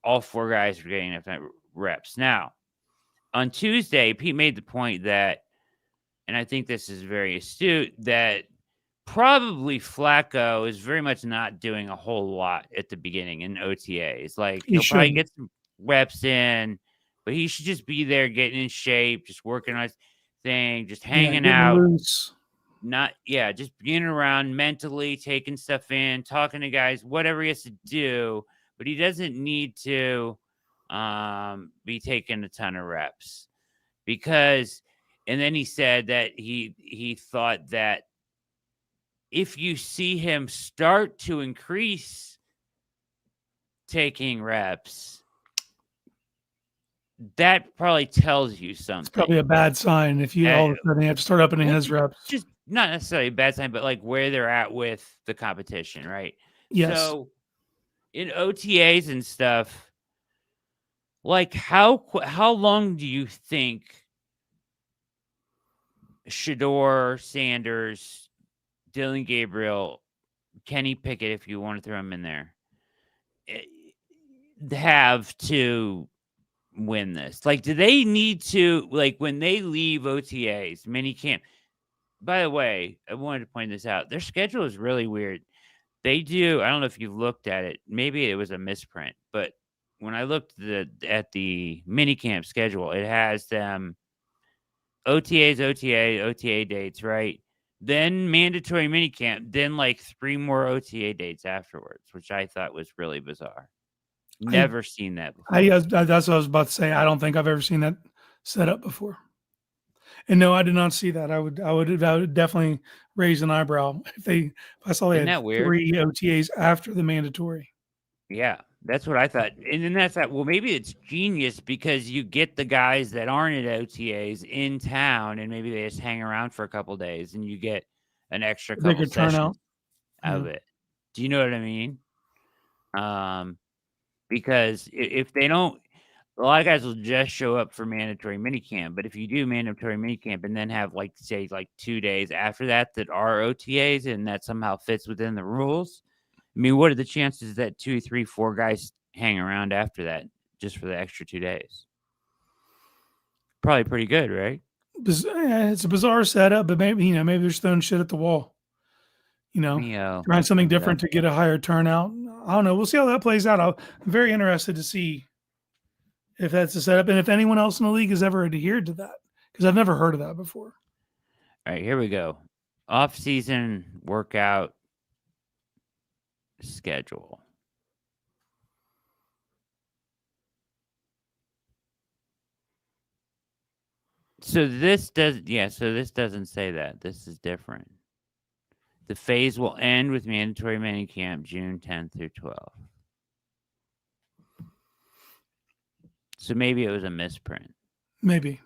all 4 guys are getting enough reps. Now, on Tuesday, Pete made the point that, and I think this is very astute, that probably Flacco is very much not doing a whole lot at the beginning in OTAs. Like, He he'll probably shouldn't. get some reps in, but he should just be there getting in shape, just working on his thing, just hanging getting out. loose. Just being around mentally, taking stuff in, talking to guys, whatever he has to do, but he doesn't need to be taking a ton of reps because, and then he said that he thought that if you see him start to increase taking reps, that probably tells you something. It's probably a bad sign if you all of a sudden have to start upping his reps. Just not necessarily a bad sign, but like where they're at with the competition, right? Yes. So in OTAs and stuff, like how long do you think Shedeur, Sanders, Dylan Gabriel, Kenny Pickett, if you want to throw him in there, have to win this? Like, do they need to, like, when they leave OTAs, minicamp? By the way, I wanted to point this out. Their schedule is really weird. They do, I don't know if you've looked at it. Maybe it was a misprint, but when I looked at the minicamp schedule, it has them OTAs, OTA dates, right? Then mandatory minicamp, then like 3 more OTA dates afterwards, which I thought was really bizarre. Never seen that before. That's what I was about to say. I don't think I've ever seen that set up before. And no, I did not see that. I would definitely raise an eyebrow if I saw they Isn't had that weird? 3 OTAs after the mandatory. Yeah, that's what I thought. And then that's that. Well, maybe it's genius because you get the guys that aren't at OTAs in town, and maybe they just hang around for a couple days, and you get an extra couple Bigger sessions turnout. of it. Do you know what I mean? Because if they don't, a lot of guys will just show up for mandatory minicamp. But if you do mandatory minicamp and then have like 2 days after that are OTAs and that somehow fits within the rules, I mean, what are the chances that 2, 3, 4 guys hang around after that just for the extra 2 days? Probably pretty good, right? It's a bizarre setup, but maybe maybe they're just throwing shit at the wall. Trying something different to get a higher turnout. I don't know. We'll see how that plays out. I'm very interested to see if that's the setup and if anyone else in the league has ever adhered to that, because I've never heard of that before. All right, here we go. Off-season workout schedule. So this doesn't say that. This is different. The phase will end with mandatory minicamp June 10th through 12th. So maybe it was a misprint. Maybe.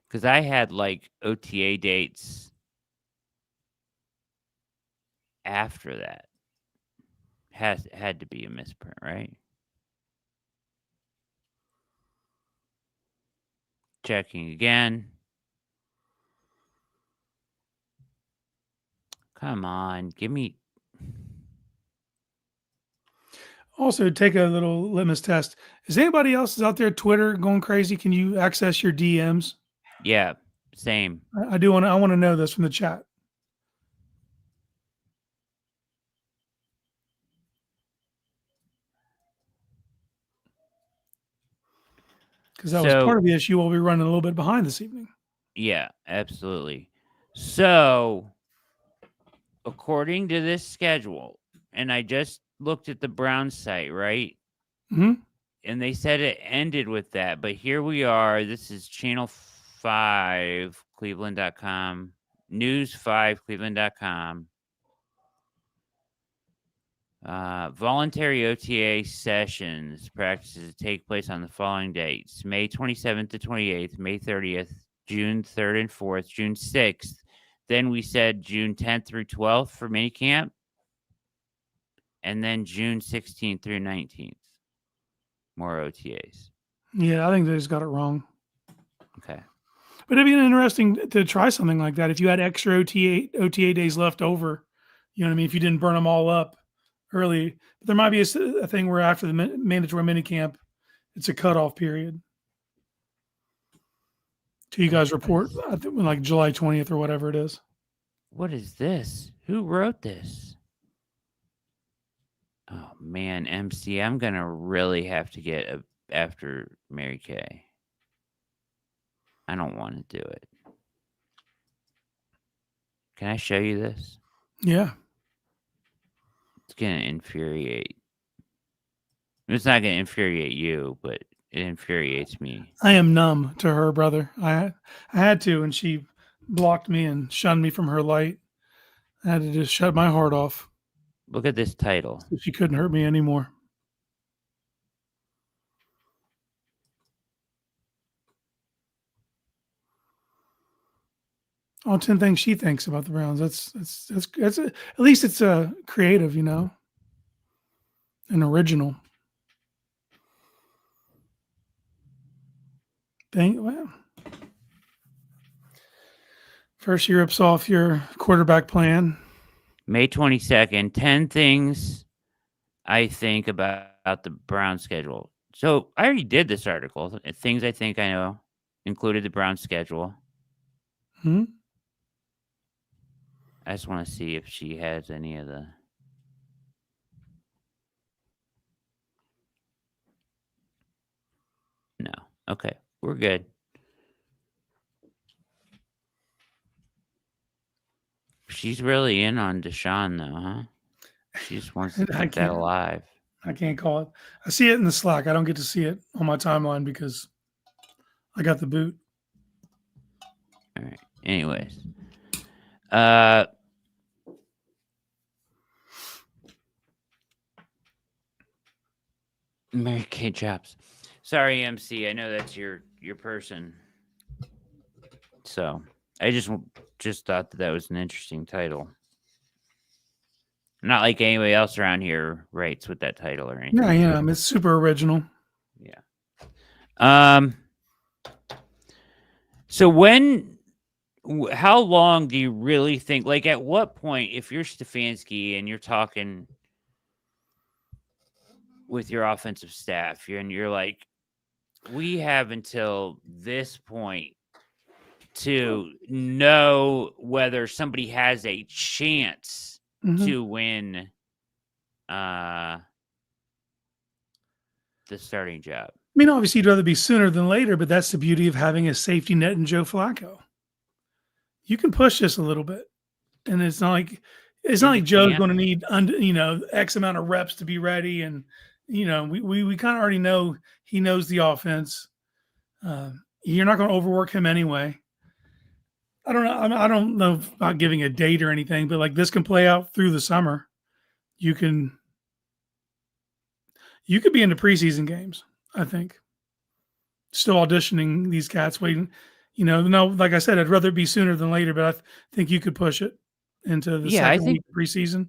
Because I had like OTA dates after that. Had to be a misprint, right? Checking again. Come on, give me. Also, take a little litmus test. Is anybody else out there Twitter going crazy? Can you access your DMs? Yeah, same. I want to know this from the chat. Because that was part of the issue. We'll be running a little bit behind this evening. Yeah, absolutely. So, according to this schedule, and I just looked at the Browns site, right? Mm-hmm. And they said it ended with that. But here we are. This is Channel 5, Cleveland.com, News 5, Cleveland.com. Voluntary OTA sessions practices take place on the following dates: May 27th to 28th, May 30th, June 3rd and 4th, June 6th. Then we said June 10th through 12th for minicamp. and then June 16th through 19th. More OTAs. Yeah, I think they just got it wrong. Okay. But it'd be interesting to try something like that. If you had extra OTA days left over, you know what I mean? If you didn't burn them all up early, but there might be a thing where after the mandatory minicamp, it's a cutoff period. Till you guys report, I think like July 20th or whatever it is. What is this? Who wrote this? Oh man, MC, I'm gonna really have to get after Mary Kay. I don't want to do it. Can I show you this? Yeah. It's gonna infuriate. It's not gonna infuriate you, but it infuriates me. I am numb to her, brother. I had to, and she blocked me and shunned me from her light. I had to just shut my heart off. Look at this title. She couldn't hurt me anymore. Oh, 10 things she thinks about the Browns. That's at least it's creative, you know, and original. Well, first year rips off your quarterback plan. May 22nd, 10 things I think about the Brown schedule. So I already did this article. Things I think I know included the Brown schedule. Hmm? I just want to see if she has any of the. No. Okay. We're good. She's really in on Deshaun, though, huh? She just wants to keep that alive. I can't call it. I see it in the Slack. I don't get to see it on my timeline because I got the boot. All right. Anyways. Mary Kay Chops. Sorry, MC. I know that's your person. So I just thought that was an interesting title. Not like anybody else around here writes with that title or anything. Yeah, it's super original. Yeah. So how long do you really think? Like, at what point, if you're Stefanski and you're talking with your offensive staff, you're like, we have until this point to know whether somebody has a chance to win the starting job. I mean, obviously, you'd rather be sooner than later, but that's the beauty of having a safety net in Joe Flacco. You can push this a little bit, and it's not like Joe's going to need X amount of reps to be ready, and we kind of already know he knows the offense. You're not going to overwork him anyway. I don't know about giving a date or anything, but like this can play out through the summer. You could be into preseason games, I think. Still auditioning these cats, waiting. No, like I said, I'd rather it be sooner than later, but I think you could push it into the second week of preseason.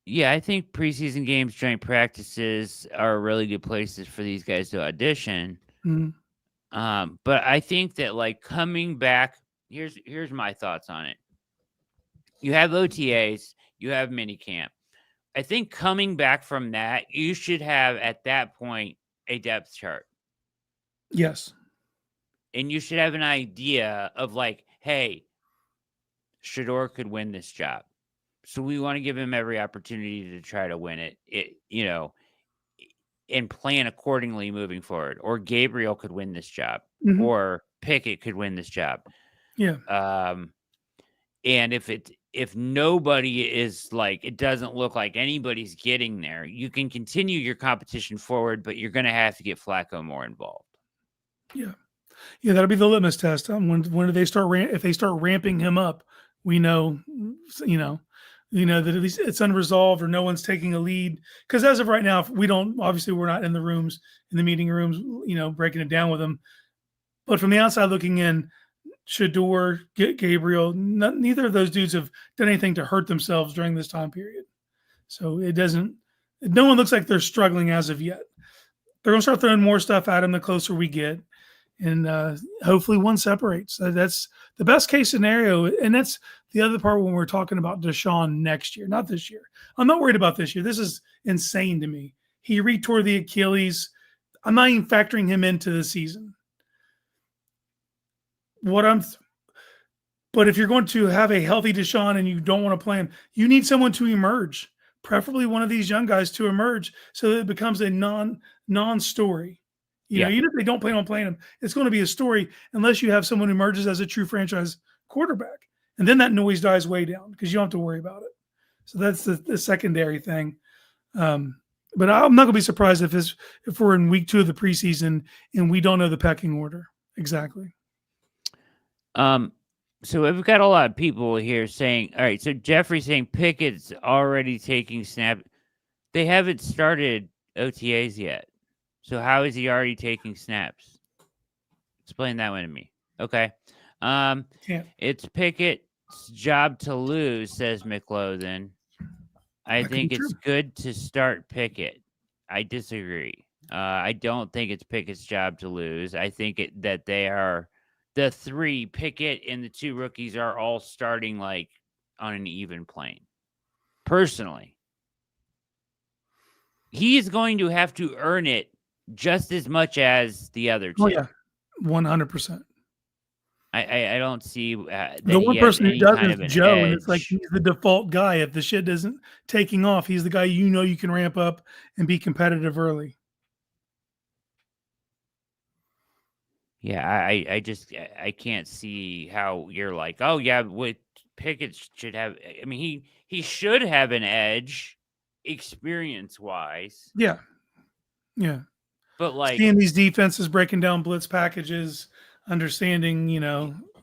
Yeah, I think preseason games, joint practices are really good places for these guys to audition. Mm-hmm. But I think that like coming back, here's my thoughts on it. You have OTAs, you have minicamp. I think coming back from that, you should have at that point a depth chart. Yes. And you should have an idea of like, hey, Shedeur could win this job. So we want to give him every opportunity to try to win it, and plan accordingly moving forward. Or Gabriel could win this job, or Pickett could win this job. Yeah. And if nobody is like, it doesn't look like anybody's getting there, you can continue your competition forward, but you're going to have to get Flacco more involved. Yeah. Yeah, that'll be the litmus test. When do they start? If they start ramping him up, we know, that at least it's unresolved or no one's taking a lead. Because as of right now, we're not in the meeting rooms, breaking it down with them. But from the outside looking in, Shedeur, Gabriel, neither of those dudes have done anything to hurt themselves during this time period. So no one looks like they're struggling as of yet. They're going to start throwing more stuff at him the closer we get. And hopefully one separates. That's the best case scenario. And that's the other part when we're talking about Deshaun next year, not this year. I'm not worried about this year. This is insane to me. He retore the Achilles. I'm not even factoring him into the season. But if you're going to have a healthy Deshaun and you don't want to play him, you need someone to emerge, preferably one of these young guys to emerge so that it becomes a non-story. Even if they don't plan on playing him, it's going to be a story unless you have someone who emerges as a true franchise quarterback. And then that noise dies way down because you don't have to worry about it. So that's the secondary thing. But I'm not going to be surprised if we're in week 2 of the preseason and we don't know the pecking order exactly. So we've got a lot of people here saying, all right, so Jeffrey's saying Pickett's already taking snaps. They haven't started OTAs yet. So how is he already taking snaps? Explain that one to me. Okay. It's Pickett's job to lose, says McLothan. I think it's good to start Pickett. I disagree. I don't think it's Pickett's job to lose. I think that they are the 3, Pickett and the 2 rookies, are all starting like on an even plane. Personally, he is going to have to earn it just as much as the other 2. Oh yeah, 100%. I don't see that the one person who does is Joe, edge. and it's like he's the default guy. If the shit isn't taking off, he's the guy you can ramp up and be competitive early. Yeah, I can't see how you're like, oh yeah, with Pickett should have. I mean, he should have an edge, experience-wise. Yeah. But like seeing these defenses breaking down blitz packages, understanding,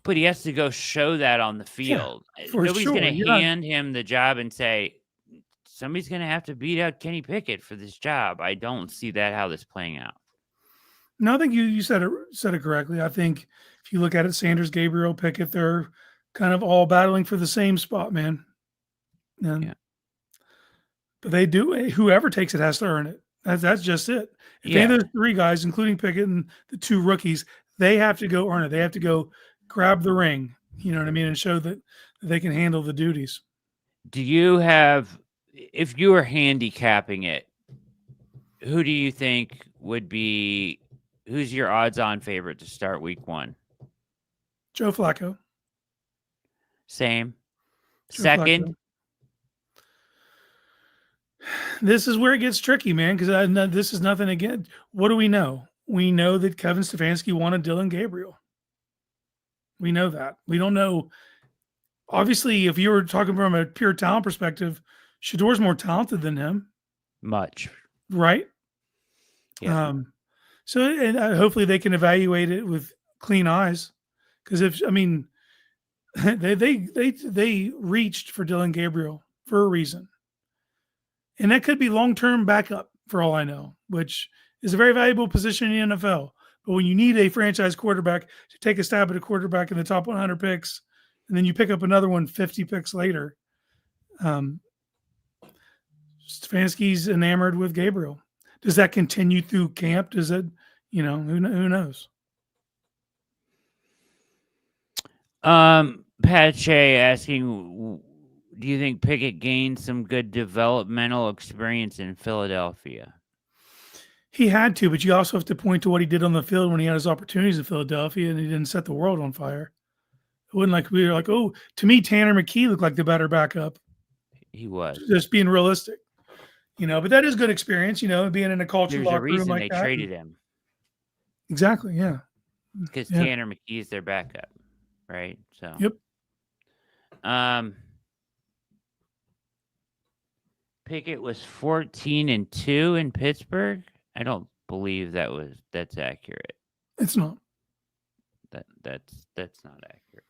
But he has to go show that on the field. Nobody's going to hand him the job and say somebody's going to have to beat out Kenny Pickett for this job. I don't see how this playing out. No, I think you said it correctly. I think if you look at it, Sanders, Gabriel, Pickett, they're kind of all battling for the same spot, man. But they do. Whoever takes it has to earn it. That's just it. If any of those 3 guys, including Pickett and the 2 rookies, they have to go earn it. They have to go grab the ring. You know what I mean, and show that they can handle the duties. Do you have, if you were handicapping it, who do you think would be? Who's your odds-on favorite to start week 1? Joe Flacco. Same. Joe Second. Flacco. This is where it gets tricky, man, because this is nothing again. What do we know? We know that Kevin Stefanski wanted Dillon Gabriel. We know that. We don't know. Obviously, if you were talking from a pure talent perspective, Shedeur's more talented than him. Much. Right? Yeah. So hopefully they can evaluate it with clean eyes, because they reached for Dillon Gabriel for a reason, and that could be long-term backup for all I know, which is a very valuable position in the NFL. But when you need a franchise quarterback to take a stab at a quarterback in the top 100 picks, and then you pick up another one 50 picks later, Stefanski's enamored with Gabriel. Does that continue through camp? Does it, who knows? Pat Shea asking, do you think Pickett gained some good developmental experience in Philadelphia? He had to, but you also have to point to what he did on the field when he had his opportunities in Philadelphia, and he didn't set the world on fire. It wasn't like we were like, oh, to me, Tanner McKee looked like the better backup. He was. Just being realistic. But that is good experience, being in a culture locker room like that. There's a reason they traded him. Exactly, yeah. Because Tanner McKee is their backup, right? So. Yep. Pickett was 14-2 in Pittsburgh. I don't believe that's accurate. It's not. That's not accurate.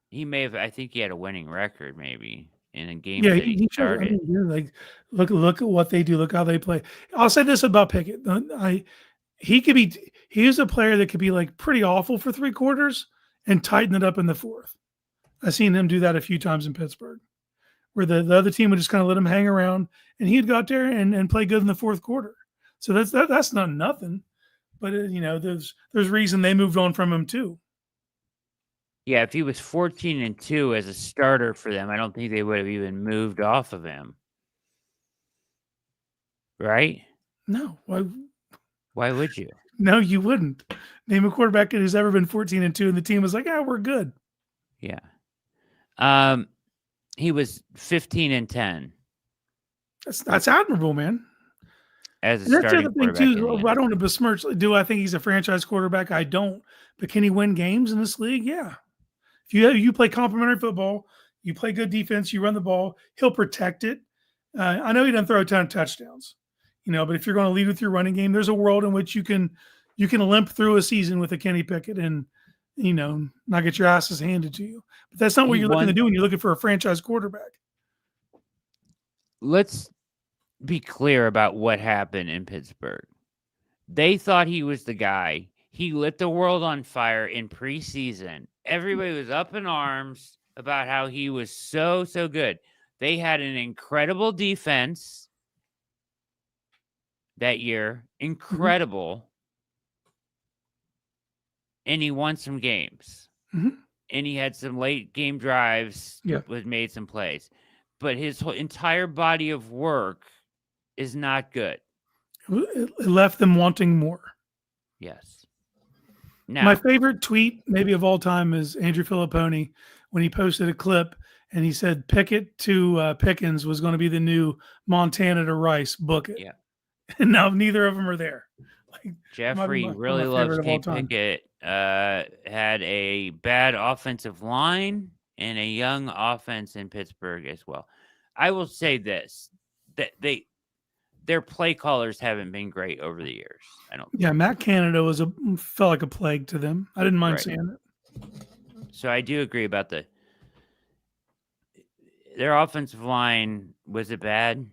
He may have. I think he had a winning record, maybe. In a game he started. Look at what they do. Look how they play. I'll say this about Pickett. He is a player that could be like pretty awful for 3 quarters and tighten it up in the 4th. I've seen him do that a few times in Pittsburgh, where the other team would just kind of let him hang around, and he'd go out there and play good in the fourth quarter. So that's not nothing, but there's reason they moved on from him too. Yeah, if he was 14-2 as a starter for them, I don't think they would have even moved off of him. Right? No, Why would you? no, you wouldn't. Name a quarterback who's ever been 14-2, and the team was like, we're good. Yeah. He was 15-10 That's admirable, man. as a And that's the starting other thing quarterback. too. I don't want to besmirch. Do I think he's a franchise quarterback? I don't. But can he win games in this league? Yeah. If you play complementary football, you play good defense, you run the ball, he'll protect it. I know he doesn't throw a ton of touchdowns, but if you're going to lead with your running game, there's a world in which you can limp through a season with a Kenny Pickett and not get your asses handed to you. But that's not what you're looking to do when you're looking for a franchise quarterback. Let's be clear about what happened in Pittsburgh. They thought he was the guy. He lit the world on fire in preseason. Everybody was up in arms about how he was so good. They had an incredible defense that year. Incredible. Mm-hmm. And he won some games. Mm-hmm. And he had some late game drives. Yeah. Made some plays. But his whole entire body of work is not good. It left them wanting more. Yes. Now, my favorite tweet maybe of all time is Andrew Filipponi when he posted a clip and he said Pickett to Pickens was going to be the new Montana to Rice. Book it. Yeah. And now neither of them are there. Jeffrey really loves Kenny Pickett. Had a bad offensive line and a young offense in Pittsburgh as well. I will say this, that their play callers haven't been great over the years. I don't. Yeah, Matt Canada felt like a plague to them. I didn't mind saying it. So I do agree about their offensive line. Was it bad?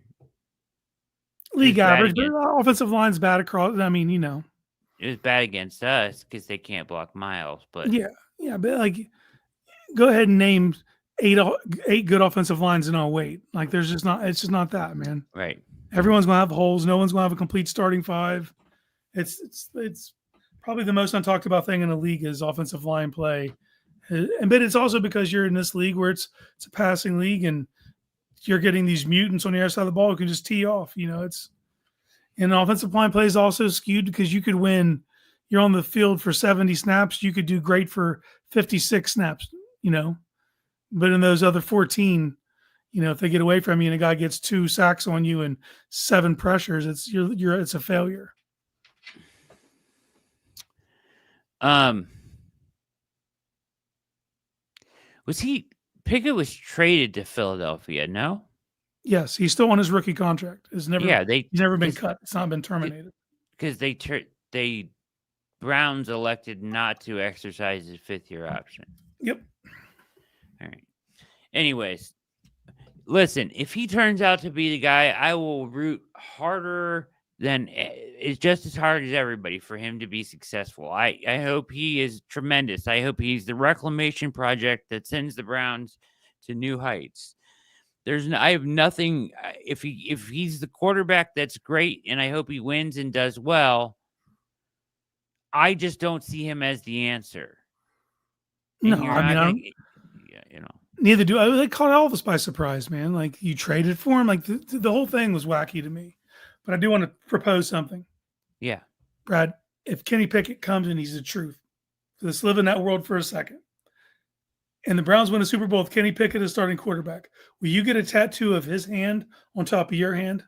League average, but offensive line's bad across. I mean, it was bad against us because they can't block Miles. But yeah, but go ahead and name eight good offensive lines and I'll wait. It's just not that, man. Right. Everyone's gonna have holes. No one's gonna have a complete starting five. It's probably the most untalked about thing in the league is offensive line play, but it's also because you're in this league where it's a passing league and you're getting these mutants on the other side of the ball who can just tee off. And offensive line play is also skewed because you could win. You're on the field for 70 snaps. You could do great for 56 snaps. But in those other 14. If they get away from you and a guy gets 2 sacks on you and 7 pressures, it's a failure. Pickett was traded to Philadelphia? No. Yes, he's still on his rookie contract. He's never been cut. It's not been terminated because they Browns elected not to exercise his 5th-year option. Yep. All right. Anyways. Listen, if he turns out to be the guy, I will root harder than it's just as hard as everybody for him to be successful. I hope he is tremendous. I hope he's the reclamation project that sends the Browns to new heights. I have nothing. If he's the quarterback, that's great, and I hope he wins and does well. I just don't see him as the answer. No, neither do I. They caught Elvis by surprise, man. You traded for him. The whole thing was wacky to me. But I do want to propose something. Yeah. Brad, if Kenny Pickett comes and he's the truth, let's live in that world for a second. And the Browns win a Super Bowl with Kenny Pickett as starting quarterback. Will you get a tattoo of his hand on top of your hand?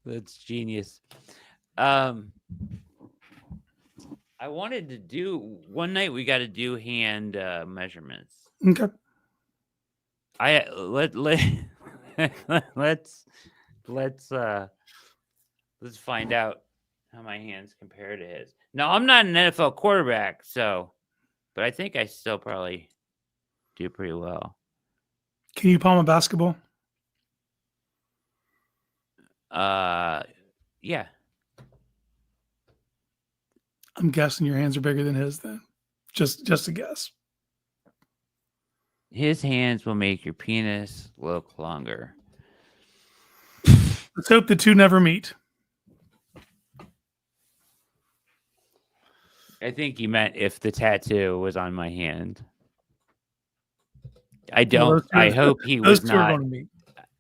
That's genius. I wanted to do one night. We got to do hand measurements. Okay. Let's find out how my hands compare to his. No, I'm not an NFL quarterback, but I think I still probably do pretty well. Can you palm a basketball? Yeah. I'm guessing your hands are bigger than his then. Just a guess. His hands will make your penis look longer. Let's hope the two never meet. I think he meant if the tattoo was on my hand. I don't. I hope he was Those two are not. going to meet.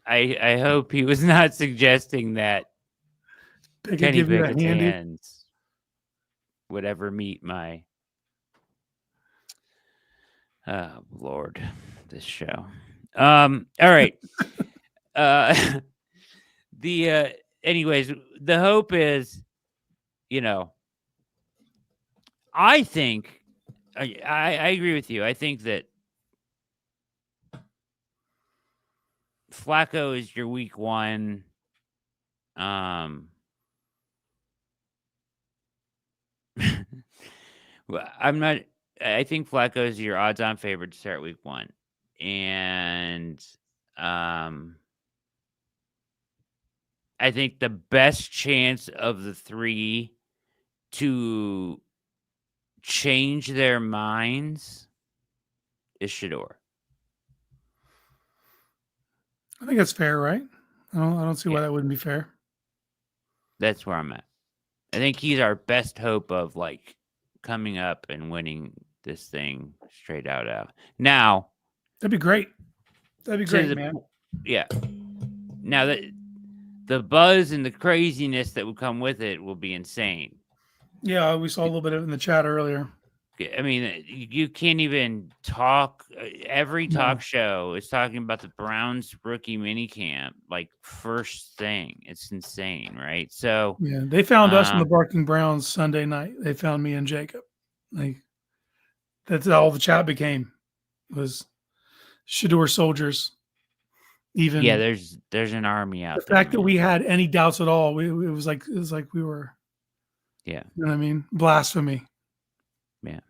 I hope he was not suggesting that Kenny give you a Pickett's handy. hands would ever meet my. Oh Lord, this show. All right. Anyways, the hope is, I think I agree with you. I think that Flacco is your week one. Well, I think Flacco is your odds-on favorite to start week one, and I think the best chance of the three to change their minds is Shedeur. I think that's fair, right? I don't see why that wouldn't be fair. That's where I'm at. I think he's our best hope of coming up and winning this thing straight out. Now, that'd be great. That'd be great, man. Yeah. Now that the buzz and the craziness that would come with it will be insane. Yeah, we saw a little bit of it in the chat earlier. I mean, you can't even talk. Every talk show is talking about the Browns rookie minicamp, first thing. It's insane, right? So yeah, they found us in the Barking Browns Sunday night. They found me and Jacob. That's all the chat became, was Shedeur soldiers. Even there's an army out there. The fact that we had any doubts at all, it was like we were. Yeah, you know what I mean? Blasphemy. Yeah.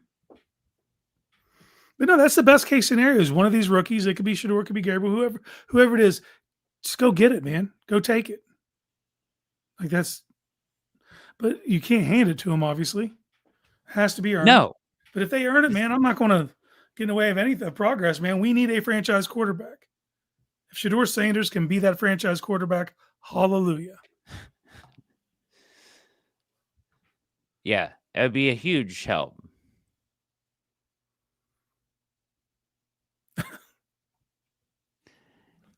But no, that's the best case scenario. Is one of these rookies. It could be Shedeur, it could be Gabriel, whoever it is. Just go get it, man. Go take it. But you can't hand it to them. Obviously, it has to be earned. No, but if they earn it, man, I'm not going to get in the way of anything of progress, man. We need a franchise quarterback. If Shedeur Sanders can be that franchise quarterback, hallelujah. Yeah, it would be a huge help.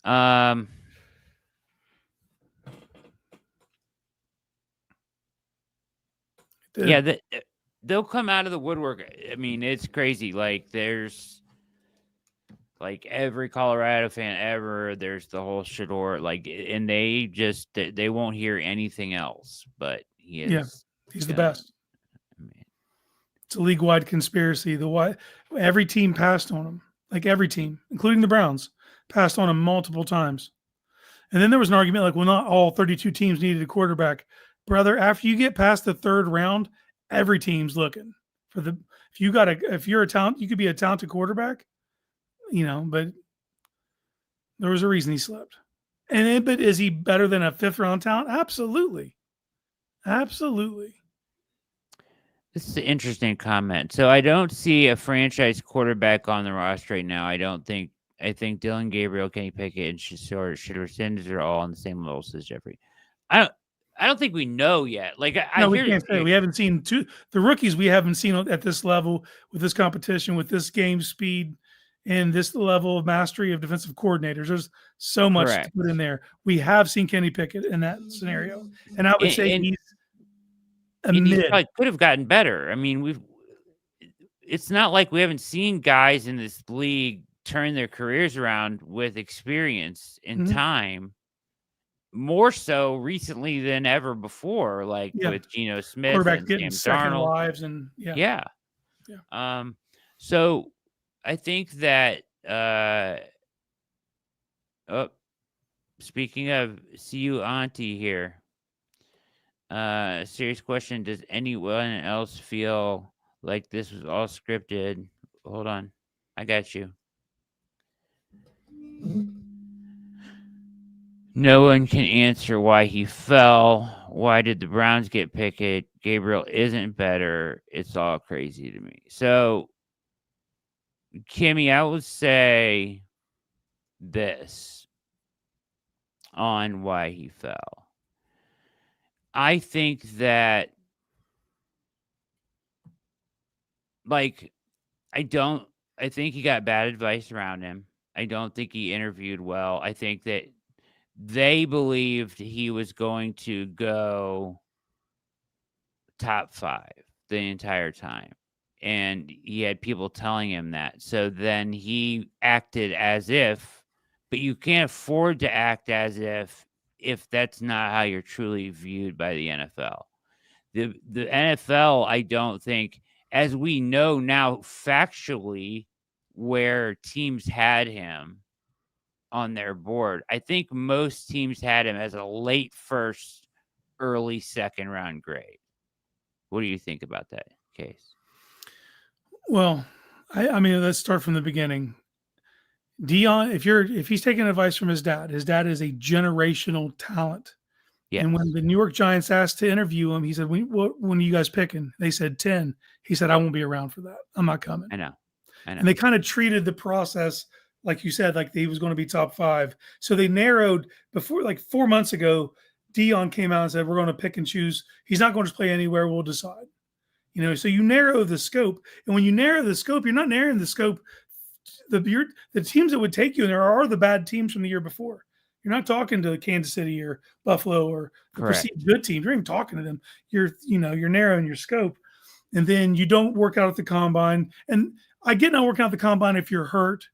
Yeah, they'll come out of the woodwork. I mean, it's crazy. There's every Colorado fan ever. There's the whole Shedeur, and they won't hear anything else. But he is. Yeah, he's the best. It's a league-wide conspiracy. Every team passed on him. Every team, including the Browns, passed on him multiple times. And then there was an argument well, not all 32 teams needed a quarterback. Brother, after you get past the third round, every team's looking for if you're a talent, you could be a talented quarterback, but there was a reason he slipped. But is he better than a fifth round talent? Absolutely. Absolutely. This is an interesting comment. So I don't see a franchise quarterback on the roster right now. I think Dylan Gabriel, Kenny Pickett, and Shedeur Sanders are all on the same level as Jeffrey. I don't think we know yet. We can't say. We haven't seen the rookies. We haven't seen at this level with this competition, with this game speed, and this level of mastery of defensive coordinators. There's so much to put in there. We have seen Kenny Pickett in that scenario, and I would say he's a mid. He probably could have gotten better. I mean, it's not like we haven't seen guys in this league turn their careers around with experience and time. More so recently than ever before, with Geno Smith and getting Sam Darnold. Lives and So I think that speaking of, see you auntie here. Serious question. Does anyone else feel like this was all scripted? Hold on. I got you. No one can answer why he fell. Why did the Browns get Pickett? Gabriel isn't better. It's all crazy to me. So, Kimmy, I would say this on why he fell. I think that, like, I think he got bad advice around him. I don't think he interviewed well. I think that they believed he was going to go top 5 the entire time. And he had people telling him that. So then he acted as if, but you can't afford to act as if that's not how you're truly viewed by the NFL. The NFL, I don't think, as we know now factually, where teams had him on their board, I think most teams had him as a late first, early second round grade. What do you think about that case? Well, I mean, let's start from the beginning. Dion, if he's taking advice from his dad is a generational talent. Yes. And when the New York Giants asked to interview him, he said, when are you guys picking? They said 10. He said, I won't be around for that. I'm not coming. I know. And they kind of treated the process, like you said, like he was going to be top 5. So they narrowed before, like 4 months ago, Dion came out and said, we're going to pick and choose. He's not going to play anywhere. We'll decide. So you narrow the scope. And when you narrow the scope, you're not narrowing the scope. The teams that would take you, and there are the bad teams from the year before. You're not talking to Kansas City or Buffalo or the perceived good teams. You're even talking to them. You're narrowing your scope. And then you don't work out at the combine. And I get not working out at the combine if you're hurt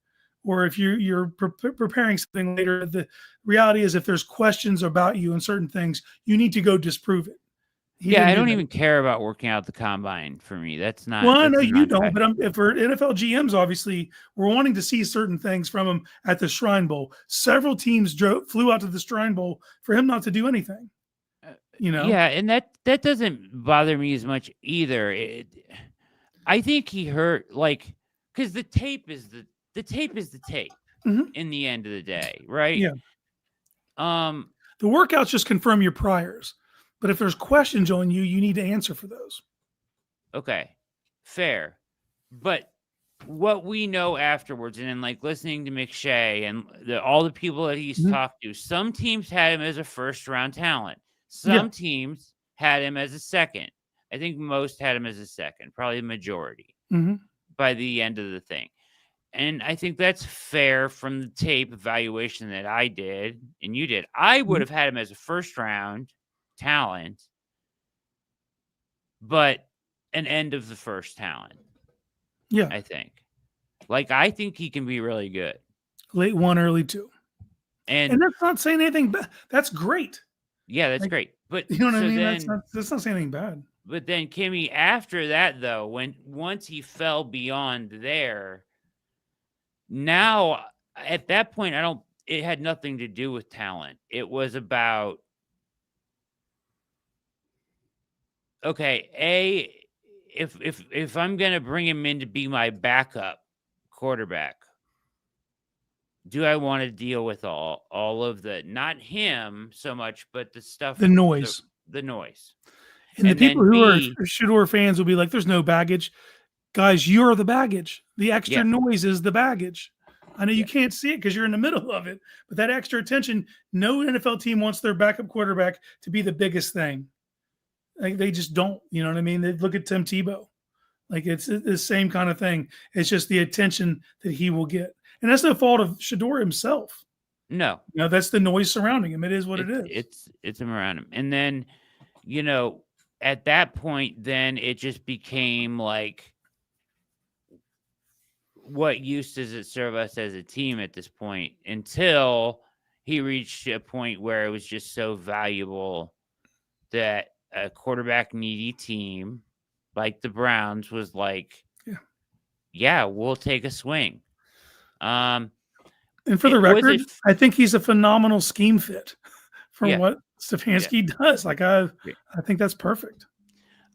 or if you're preparing something later. The reality is if there's questions about you and certain things, you need to go disprove it. I don't even care about working out the combine for me. That's not. Well, I know you don't, but if we're NFL GMs, obviously, we're wanting to see certain things from him at the Shrine Bowl. Several teams flew out to the Shrine Bowl for him not to do anything. Yeah, and that doesn't bother me as much either. I think he hurt, like, because the tape is the tape in the end of the day, right? Yeah. The workouts just confirm your priors. But if there's questions on you, you need to answer for those. Okay, fair. But what we know afterwards, and then like listening to McShay and all the people that he's talked to, some teams had him as a first-round talent. Some teams had him as a second. I think most had him as a second, probably the majority by the end of the thing. And I think that's fair from the tape evaluation that I did and you did. I would have had him as a first-round talent, but an end of the first talent. Yeah. I think. Like, I think he can be really good. Late 1, early 2. And that's not saying anything bad. That's great. Yeah, that's great. But you know what I mean? That's not saying anything bad. But then Kimmy, after that though, once he fell beyond there, now at that point, it had nothing to do with talent. It was about, okay, if I'm gonna bring him in to be my backup quarterback, do I want to deal with all of the, not him so much, but the stuff, the noise, the noise. And the people who are Shedeur fans will be like, "There's no baggage, guys. You're the baggage. The extra noise is the baggage." I know you can't see it because you're in the middle of it, but that extra attention, no NFL team wants their backup quarterback to be the biggest thing. Like, they just don't, you know what I mean? They look at Tim Tebow. Like, it's the same kind of thing. It's just the attention that he will get. And that's no fault of Shedeur himself. No. That's the noise surrounding him. It is what it is. It's around him. And then, at that point, then it just became like, what use does it serve us as a team at this point, until he reached a point where it was just so valuable that a quarterback needy team like the Browns was like, yeah, we'll take a swing. And for the record, I think he's a phenomenal scheme fit for what Stefanski does. Like, I think that's perfect.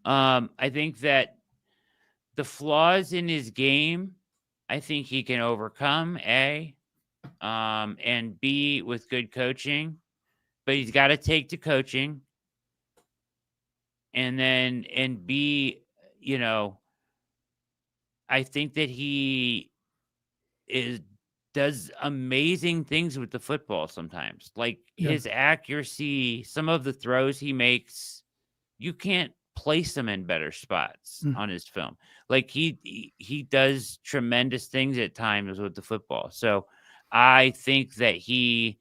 I think that the flaws in his game, I think he can overcome, A, and B, with good coaching, but he's got to take to coaching, and be, I think that he does amazing things with the football sometimes. Like Yeah. his accuracy, some of the throws he makes, you can't place him in better spots on his film. Like he does tremendous things at times with the football. So I think that he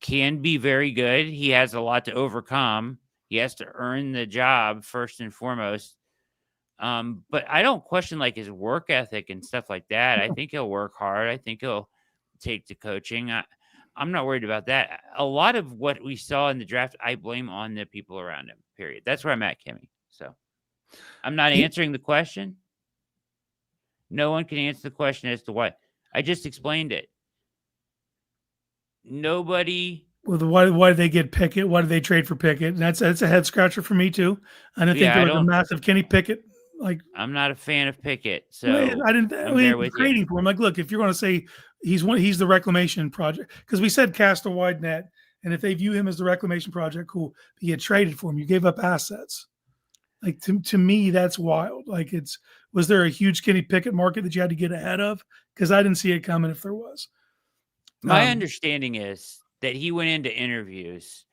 can be very good. He has a lot to overcome. He has to earn the job first and foremost. But I don't question like his work ethic and stuff like that. I think he'll work hard. I think he'll take to coaching. I'm not worried about that. A lot of what we saw in the draft, I blame on the people around him, period. That's where I'm at, Kimmy. So I'm not answering the question. No one can answer the question as to why. I just explained it. Nobody. Well, why did they get Pickett? Why did they trade for Pickett? And that's a head scratcher for me too. I didn't think there was a massive Kenny Pickett. Like, I'm not a fan of Pickett, so I didn't. I'm there with trading you. for him. Like, look, if you're going to say he's the reclamation project, because we said cast a wide net, and if they view him as the reclamation project, cool. But you traded for him. You gave up assets. Like to me, that's wild. Like, was there a huge Kenny Pickett market that you had to get ahead of? Because I didn't see it coming if there was. My understanding is that he went into interviews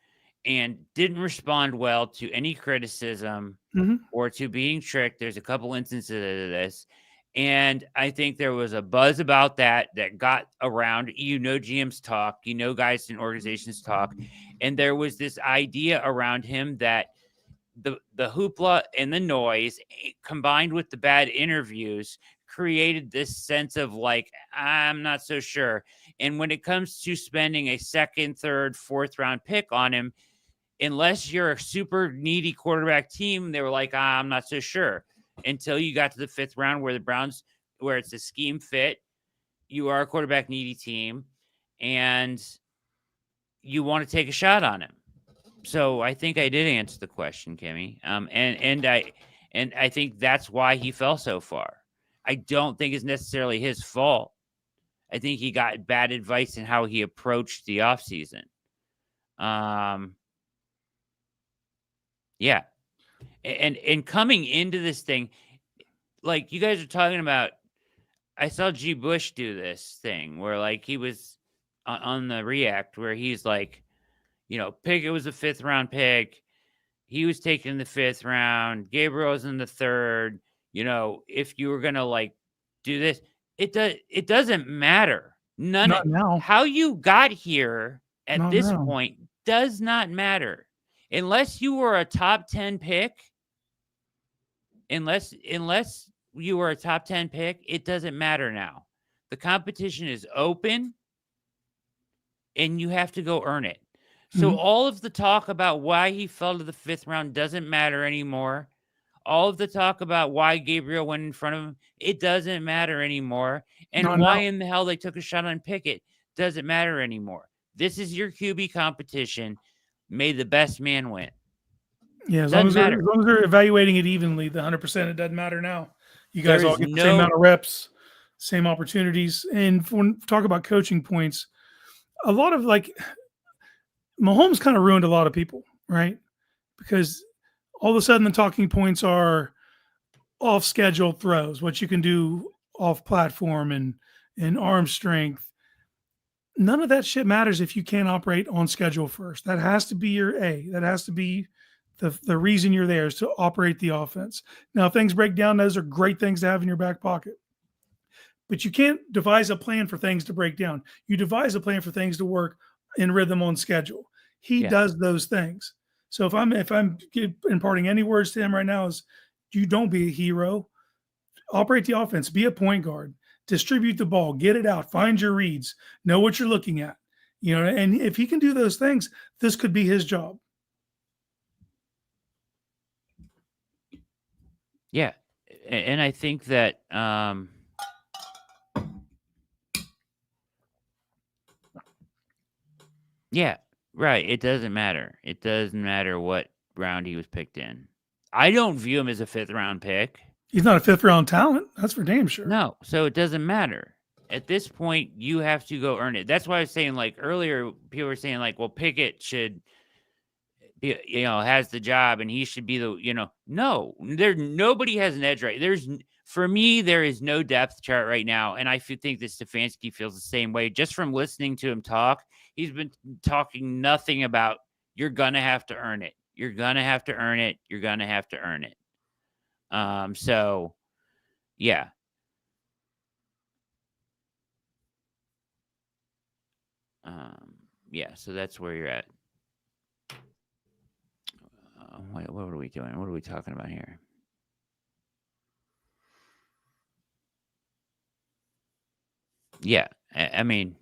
and didn't respond well to any criticism or to being tricked. There's a couple instances of this. And I think there was a buzz about that got around. GMs talk, guys in organizations talk. And there was this idea around him that the hoopla and the noise combined with the bad interviews created this sense of like, I'm not so sure. And when it comes to spending a second, third, fourth round pick on him, unless you're a super needy quarterback team, they were like, I'm not so sure. Until you got to the fifth round where the Browns, where it's a scheme fit, you are a quarterback needy team and you want to take a shot on him. So I think I did answer the question, Kimmy. And I think that's why he fell so far. I don't think it's necessarily his fault. I think he got bad advice in how he approached the offseason. Yeah. And coming into this thing, like you guys are talking about, I saw G. Bush do this thing where like he was on the React where he's like, Pickett was a 5th round pick. He was taken in the 5th round. Gabriel was in the 3rd. If you were going to like do this, it doesn't matter. Not now. How you got here at this point does not matter. Unless you were a top 10 pick, unless you were a top 10 pick, it doesn't matter now. The competition is open and you have to go earn it. So all of the talk about why he fell to the 5th round doesn't matter anymore. All of the talk about why Gabriel went in front of him, it doesn't matter anymore. And why in the hell they took a shot on Pickett doesn't matter anymore. This is your QB competition. May the best man win. Yeah, as long as they're evaluating it evenly, the 100%, it doesn't matter now. You guys all get the same amount of reps, same opportunities. And when talk about coaching points, a lot of like Mahomes kind of ruined a lot of people, right? Because all of a sudden the talking points are off schedule throws, what you can do off platform and arm strength. None of that shit matters if you can't operate on schedule first. That has to be your A. That has to be the reason you're there, is to operate the offense. Now, if things break down, those are great things to have in your back pocket. But you can't devise a plan for things to break down. You devise a plan for things to work in rhythm on schedule. He does those things. So if I'm imparting any words to him right now, is you don't be a hero. Operate the offense. Be a point guard. Distribute the ball. Get it out. Find your reads. Know what you're looking at. And if he can do those things, this could be his job. Yeah. And I think that yeah, right. It doesn't matter. It doesn't matter what round he was picked in. I don't view him as a 5th round pick. He's not a 5th round talent. That's for damn sure. No. So it doesn't matter. At this point, you have to go earn it. That's why I was saying, like, earlier, people were saying, like, well, Pickett should, has the job and he should be the, no, nobody has an edge right. For me, there is no depth chart right now. And I think that Stefanski feels the same way. Just from listening to him talk, he's been talking nothing about you're going to have to earn it. You're going to have to earn it. You're going to have to earn it. So yeah. Yeah, so that's where you're at. What are we doing? What are we talking about here? Yeah, I mean,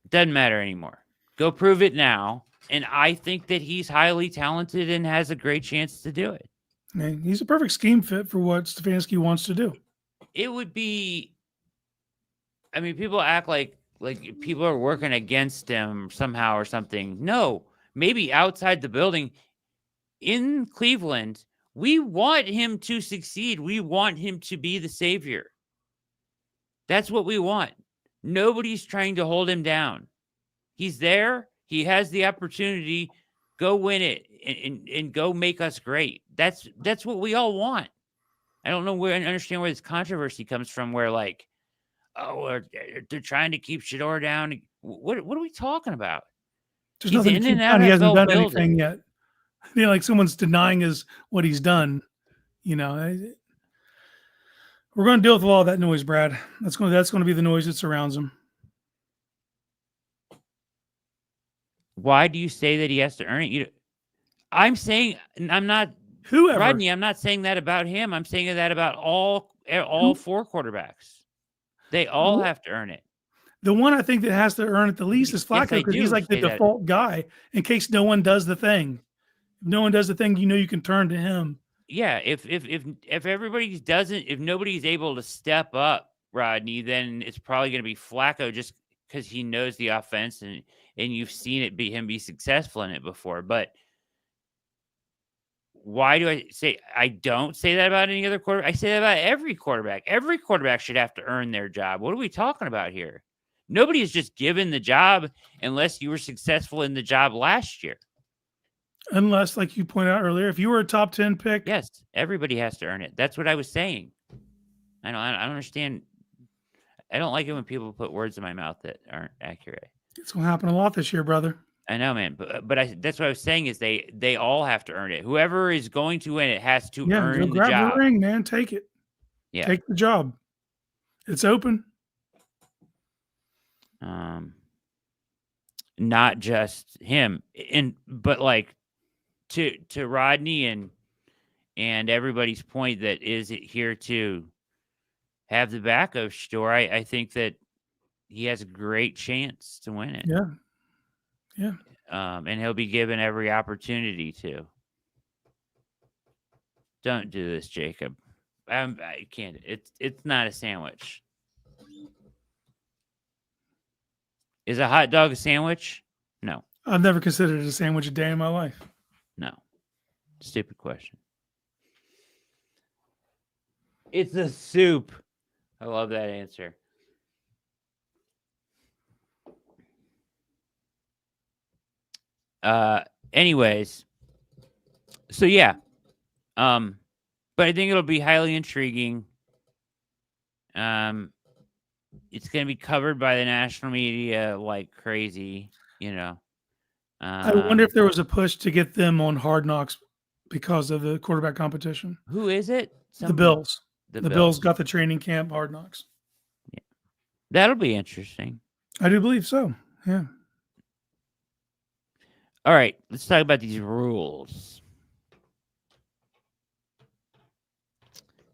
it doesn't matter anymore. Go prove it now. And I think that he's highly talented and has a great chance to do it. Man, he's a perfect scheme fit for what Stefanski wants to do. It would be, I mean, people act like people are working against him somehow or something. No, maybe outside the building in Cleveland, we want him to succeed. We want him to be the savior. That's what we want. Nobody's trying to hold him down. He's there. He has the opportunity. Go win it and go make us great. That's what we all want. I don't know where I understand where this controversy comes from. Where they're trying to keep Shedeur down. What are we talking about? There's nothing to keep down. He hasn't done anything yet. Like someone's denying what he's done. We're going to deal with all that noise, Brad. That's going to be the noise that surrounds him. Why do you say that he has to earn it? I'm saying I'm not whoever. Rodney, I'm not saying that about him. I'm saying that about all four quarterbacks. They all have to earn it. The one I think that has to earn it the least is Flacco, because he's like the default guy in case no one does the thing. If no one does the thing, you can turn to him. Yeah, if everybody doesn't, if nobody's able to step up, Rodney, then it's probably going to be Flacco just because he knows the offense and you've seen him be successful in it before. But why do I don't say that about any other quarterback? I say that about every quarterback. Every quarterback should have to earn their job. What are we talking about here? Nobody is just given the job unless you were successful in the job last year. Unless, like you pointed out earlier, if you were a top 10 pick. Yes, everybody has to earn it. That's what I was saying. I don't understand. I don't like it when people put words in my mouth that aren't accurate. It's going to happen a lot this year, brother. I know, man. But that's what I was saying is they all have to earn it. Whoever is going to win it has to earn the job. Grab the ring, man. Take it. Yeah. Take the job. It's open. Not just him, but like to Rodney and everybody's point that is here to have the back of Shedeur. I think that he has a great chance to win it. Yeah. Yeah. And he'll be given every opportunity to. Don't do this, Jacob. I can't. It's not a sandwich. Is a hot dog a sandwich? No. I've never considered it a sandwich a day in my life. No. Stupid question. It's a soup. I love that answer. Anyways. So yeah. But I think it'll be highly intriguing. It's going to be covered by the national media like crazy, I wonder if there was a push to get them on Hard Knocks because of the quarterback competition. Who is it? The Bills. The Bills got the training camp Hard Knocks. Yeah. That'll be interesting. I do believe so. Yeah. All right. Let's talk about these rules.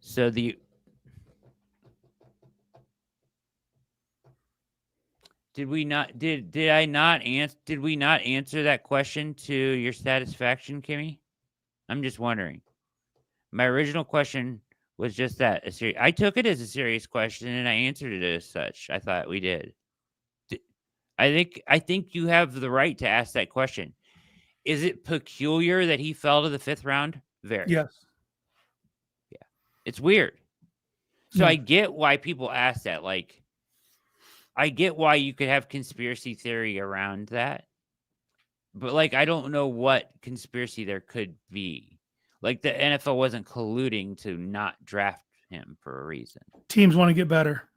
So did we not answer that question to your satisfaction, Kimmy? I'm just wondering. My original question was just that. I took it as a serious question and I answered it as such. I thought we did. I think you have the right to ask that question. Is it peculiar that he fell to the 5th round? Very. Yes. Yeah. It's weird. So I get why people ask that. Like, I get why you could have conspiracy theory around that. But like, I don't know what conspiracy there could be. Like the NFL wasn't colluding to not draft him for a reason. Teams want to get better.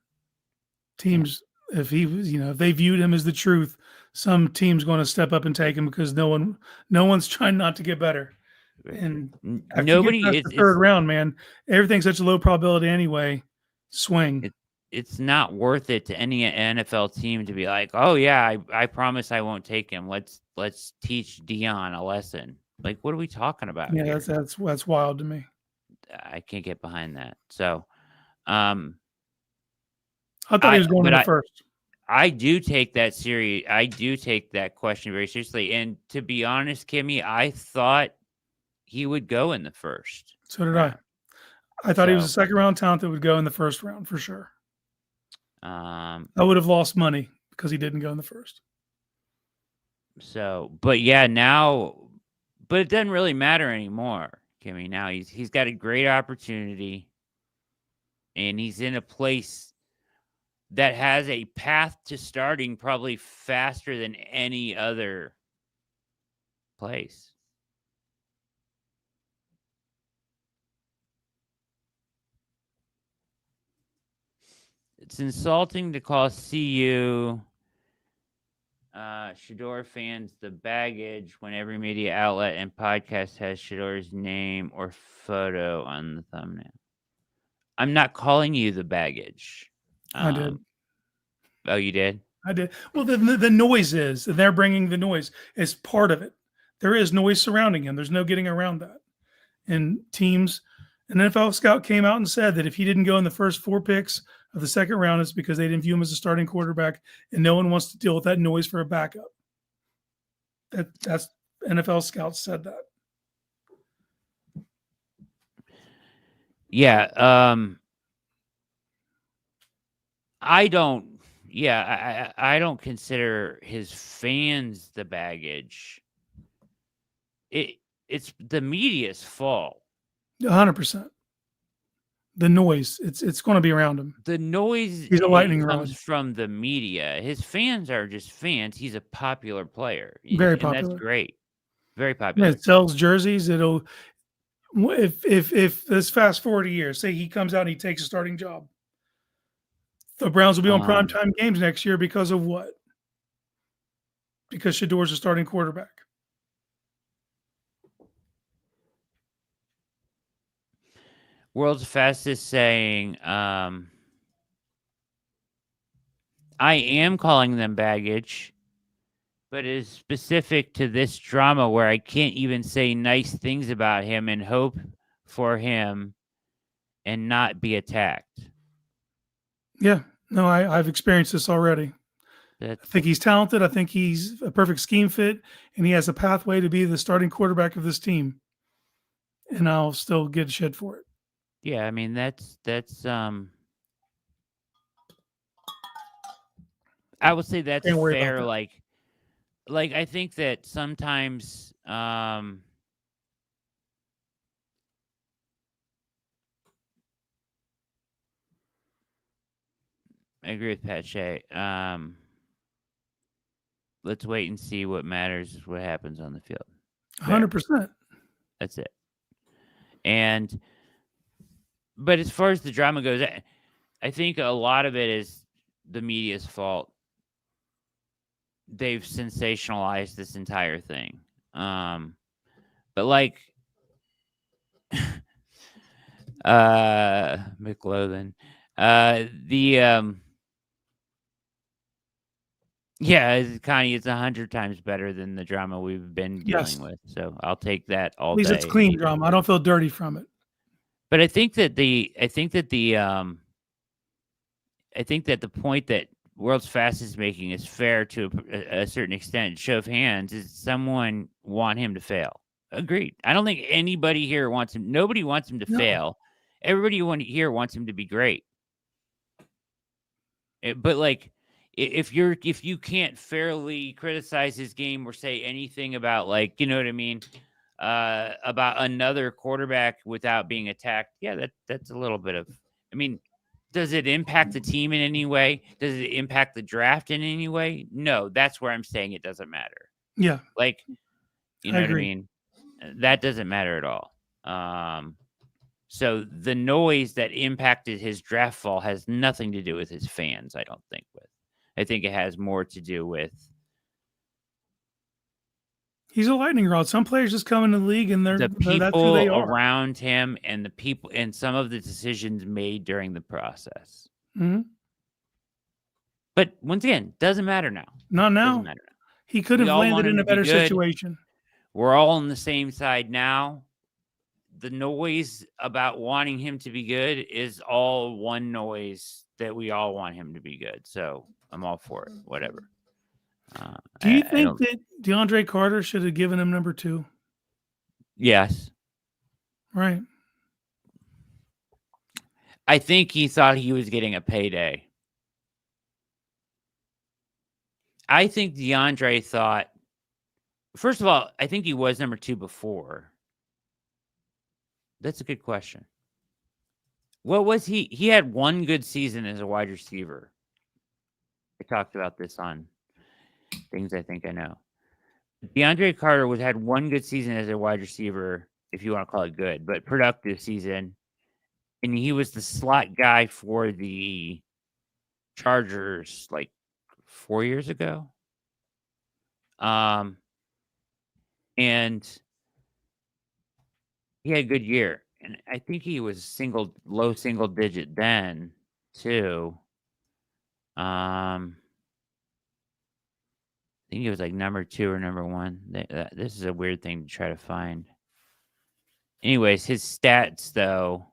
Teams, if he was, if they viewed him as the truth, some team's going to step up and take him because no one's trying not to get better. And after Nobody you get past the third round, man, everything's such a low probability anyway. Swing. It's not worth it to any NFL team to be like, oh yeah, I promise I won't take him. Let's teach Dion a lesson. Like, what are we talking about? Yeah, here? that's wild to me. I can't get behind that. So, I thought he was going in the first. I do take that serious. I do take that question very seriously. And to be honest, Kimmy, I thought he would go in the first. So did I. I thought he was a second round talent that would go in the first round for sure. I would have lost money because he didn't go in the first. So, but yeah, now, but it doesn't really matter anymore, Kimmy. Now he's got a great opportunity, and he's in a place that has a path to starting probably faster than any other place. It's insulting to call CU Shedeur fans the baggage when every media outlet and podcast has Shedeur's name or photo on the thumbnail. I'm not calling you the baggage. I did. Oh, you did? I did. Well, the noise is, they're bringing the noise as part of it. There is noise surrounding him. There's no getting around that. And teams, an NFL scout came out and said that if he didn't go in the first 4 picks of the second round, it's because they didn't view him as a starting quarterback, and no one wants to deal with that noise for a backup. That's NFL scouts said that. Yeah. I don't consider his fans the baggage. It's the media's fault. 100%. The noise, it's going to be around him. The noise He's a lightning rod. comes from the media. His fans are just fans. He's a popular player. Very and popular. That's great. Very popular. It sells jerseys. It'll if this fast forward a year, say he comes out and he takes a starting job, the Browns will be on primetime games next year because of what? Because Shedeur's a starting quarterback. World's Fastest saying, I am calling them baggage, but it is specific to this drama where I can't even say nice things about him and hope for him and not be attacked. Yeah, no, I've experienced this already. I think he's talented. I think he's a perfect scheme fit, and he has a pathway to be the starting quarterback of this team. And I'll still get shit for it. Yeah, I mean that's I would say that's fair. That. Like I think that sometimes I agree with Pat Shea. Let's wait and see what matters is what happens on the field. 100%. That's it. But as far as the drama goes, I think a lot of it is the media's fault. They've sensationalized this entire thing. But like McLovin, Connie, it's 100 times better than the drama we've been dealing with. So I'll take that all day. At least it's clean drama. I don't feel dirty from it. But I think that the point that World's Fastest is making is fair to a certain extent. Show of hands, is someone want him to fail? Agreed. I don't think anybody here wants him. Nobody wants him to fail. Everybody here wants him to be great. But like, if you can't fairly criticize his game or say anything about, like, you know what I mean, about another quarterback without being attacked, yeah, that's a little bit of. I mean, does it impact the team in any way? Does it impact the draft in any way? No, that's where I'm saying it doesn't matter. Yeah, Like, you I know what I agree. mean? That doesn't matter at all. So the noise that impacted his draft fall has nothing to do with his fans, I don't think. I think it has more to do with He's a lightning rod. Some players just come into the league and the that's who they people are. around him and the people and some of the decisions made during the process. Mhm. But once again, doesn't matter now. Not Doesn't now. matter now. He could We have all want landed him in to a be better good. situation. We're all on the same side now. The noise about wanting him to be good is all one noise that we all want him to be good. So I'm all for it. Whatever. Do you I think don't. that DeAndre Carter should have given him number 2? Yes, Right. I think he thought he was getting a payday. I think DeAndre thought. First of all, I think he was number 2 before. That's a good question. What was he? He had one good season as a wide receiver. I talked about this on Things I Think I Know. DeAndre Carter had one good season as a wide receiver, if you want to call it good, but productive season. And he was the slot guy for the Chargers like 4 years ago. And he had a good year. And I think he was low single digit then too. I think he was like number 2 or number 1. This is a weird thing to try to find. Anyways, his stats though.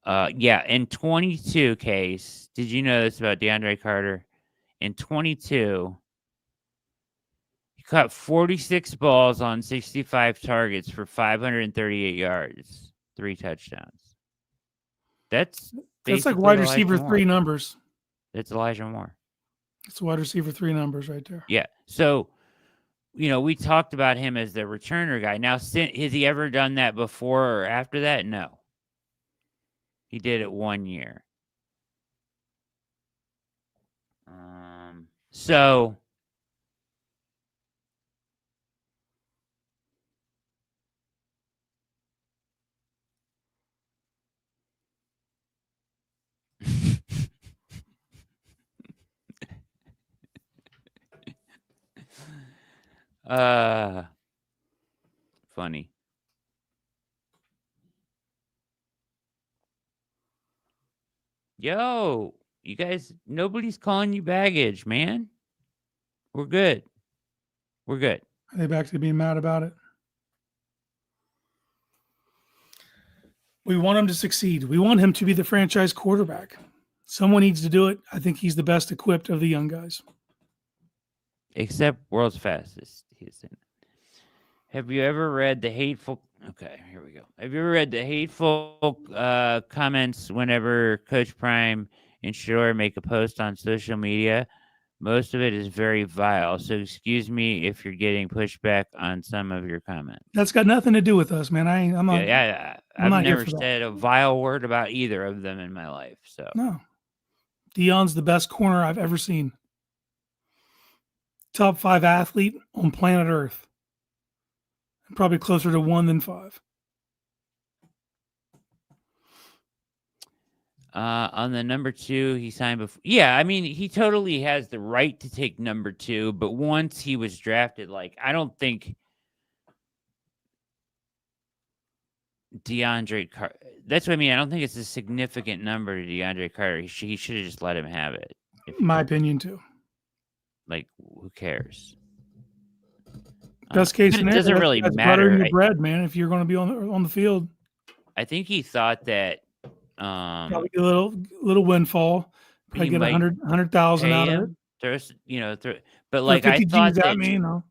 Yeah, in 22 case, did you know this about DeAndre Carter? In 22, he caught 46 balls on 65 targets for 538 yards, 3 touchdowns. That's That's like basically wide Elijah receiver Moore. 3 numbers. That's Elijah Moore. It's wide receiver 3 numbers right there. Yeah. So, we talked about him as the returner guy. Now, has he ever done that before or after that? No. He did it 1 year. So funny. Yo, you guys, nobody's calling you baggage, man. We're good. We're good. Are they back to being mad about it? We want him to succeed. We want him to be the franchise quarterback. Someone needs to do it. I think he's the best equipped of the young guys. Except world's fastest. Have you ever read the hateful? Okay, here we go. Have you ever read the hateful comments whenever Coach Prime and Shedeur make a post on social media? Most of it is very vile. So excuse me if you're getting pushback on some of your comments. That's got nothing to do with us, man. I'm not. I've not here never for that. said a vile word about either of them in my life. So No. Deion's the best corner I've ever seen. Top 5 athlete on planet Earth. Probably closer to 1 than 5. On the number 2, he signed before. Yeah, I mean, he totally has the right to take number 2, but once he was drafted, I don't think DeAndre Carter. That's what I mean. I don't think it's a significant number to DeAndre Carter. He should have just let him have it. My opinion, too. Who cares? Best case scenario, it doesn't really that's matter. butter in your bread, man. If you're going to be on the field, I think he thought that probably a little windfall. Probably get 100,000 out of it. But I thought that at me, no.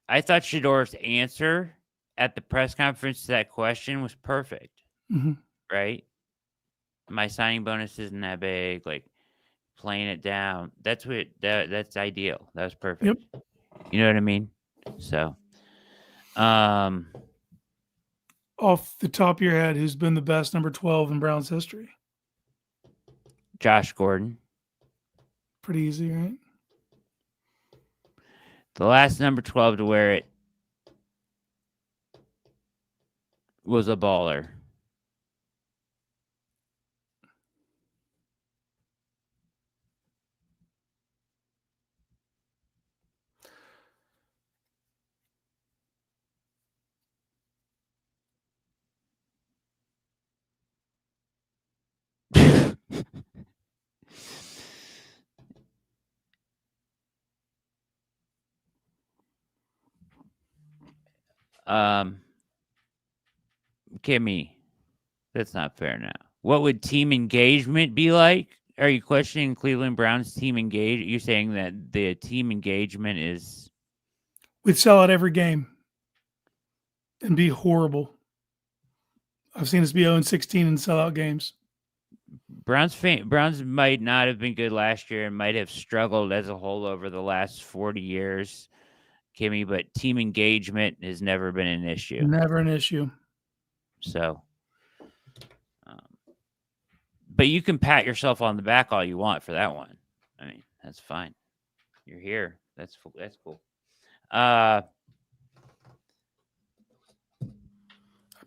I thought Shedeur's answer at the press conference to that question was perfect. Mm-hmm. Right? My signing bonus isn't that big. Playing it down. That's ideal. That was perfect. Yep. You know what I mean? So, off the top of your head, who's been the best number 12 in Browns history? Josh Gordon. Pretty easy, right? The last number 12 to wear it was a baller. Kimmy, that's not fair now. What would team engagement be like? Are you questioning Cleveland Browns team engage? You're saying that the team engagement is We'd sell out every game and be horrible. I've seen us be 0-16 and sell out games. Browns might not have been good last year and might have struggled as a whole over the last 40 years, Kimmy, but team engagement has never been an issue. Never an issue. So, but you can pat yourself on the back all you want for that one. I mean, that's fine. You're here. That's cool.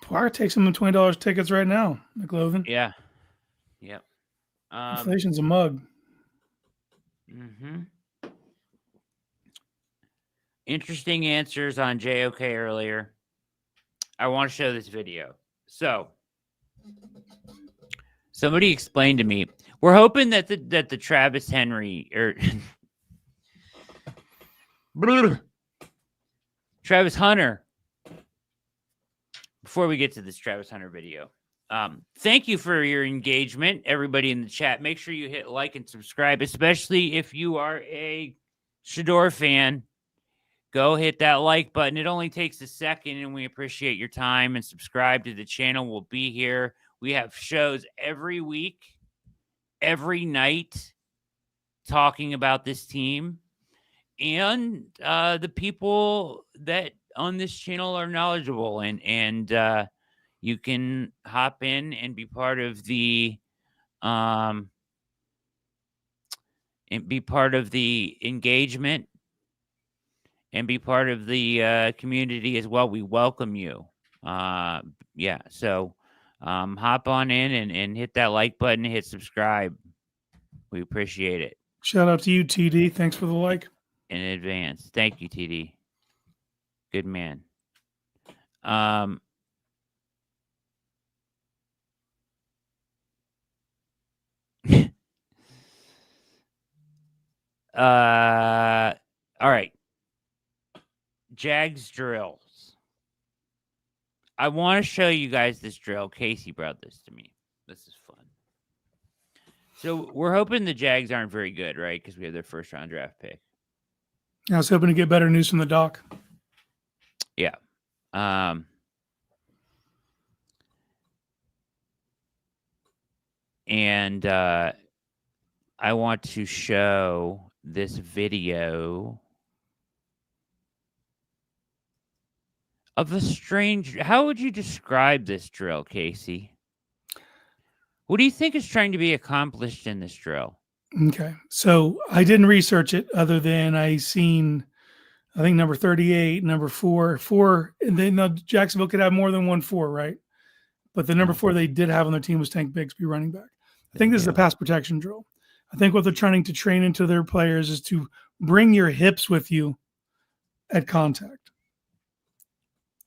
Poir takes them $20 tickets right now, McLovin. Yeah. Yep. Inflation's a mug. Mm-hmm. Interesting answers on JOK earlier. I want to show this video. So, somebody explained to me. We're hoping that the Travis Henry or Travis Hunter. Before we get to this Travis Hunter video, thank you for your engagement, everybody in the chat. Make sure you hit like and subscribe, especially if you are a Shedeur fan. Go hit that like button. It only takes a second, and we appreciate your time. And subscribe to the channel. We'll be here. We have shows every week, every night, talking about this team. And the people that on this channel are knowledgeable, and you can hop in and be part of the engagement and be part of the community as well. We welcome you. Yeah, so hop on in and hit that like button and hit subscribe. We appreciate it. Shout out to you, TD. Thanks for the like. In advance. Thank you, TD. Good man. All right. Jags drills. I want to show you guys this drill. Casey brought this to me. This is fun. So we're hoping the Jags aren't very good, right? Because we have their first round draft pick. I was hoping to get better news from the doc. Yeah. And I want to show this video of a strange. How would you describe this drill, Casey? What do you think is trying to be accomplished in this drill? Okay. So I didn't research it other than I seen, I think number 38, number 4, and then Jacksonville could have more than 1-4, right? But the number 4 they did have on their team was Tank Bigsby, running back. I think this is a pass protection drill. I think what they're trying to train into their players is to bring your hips with you at contact.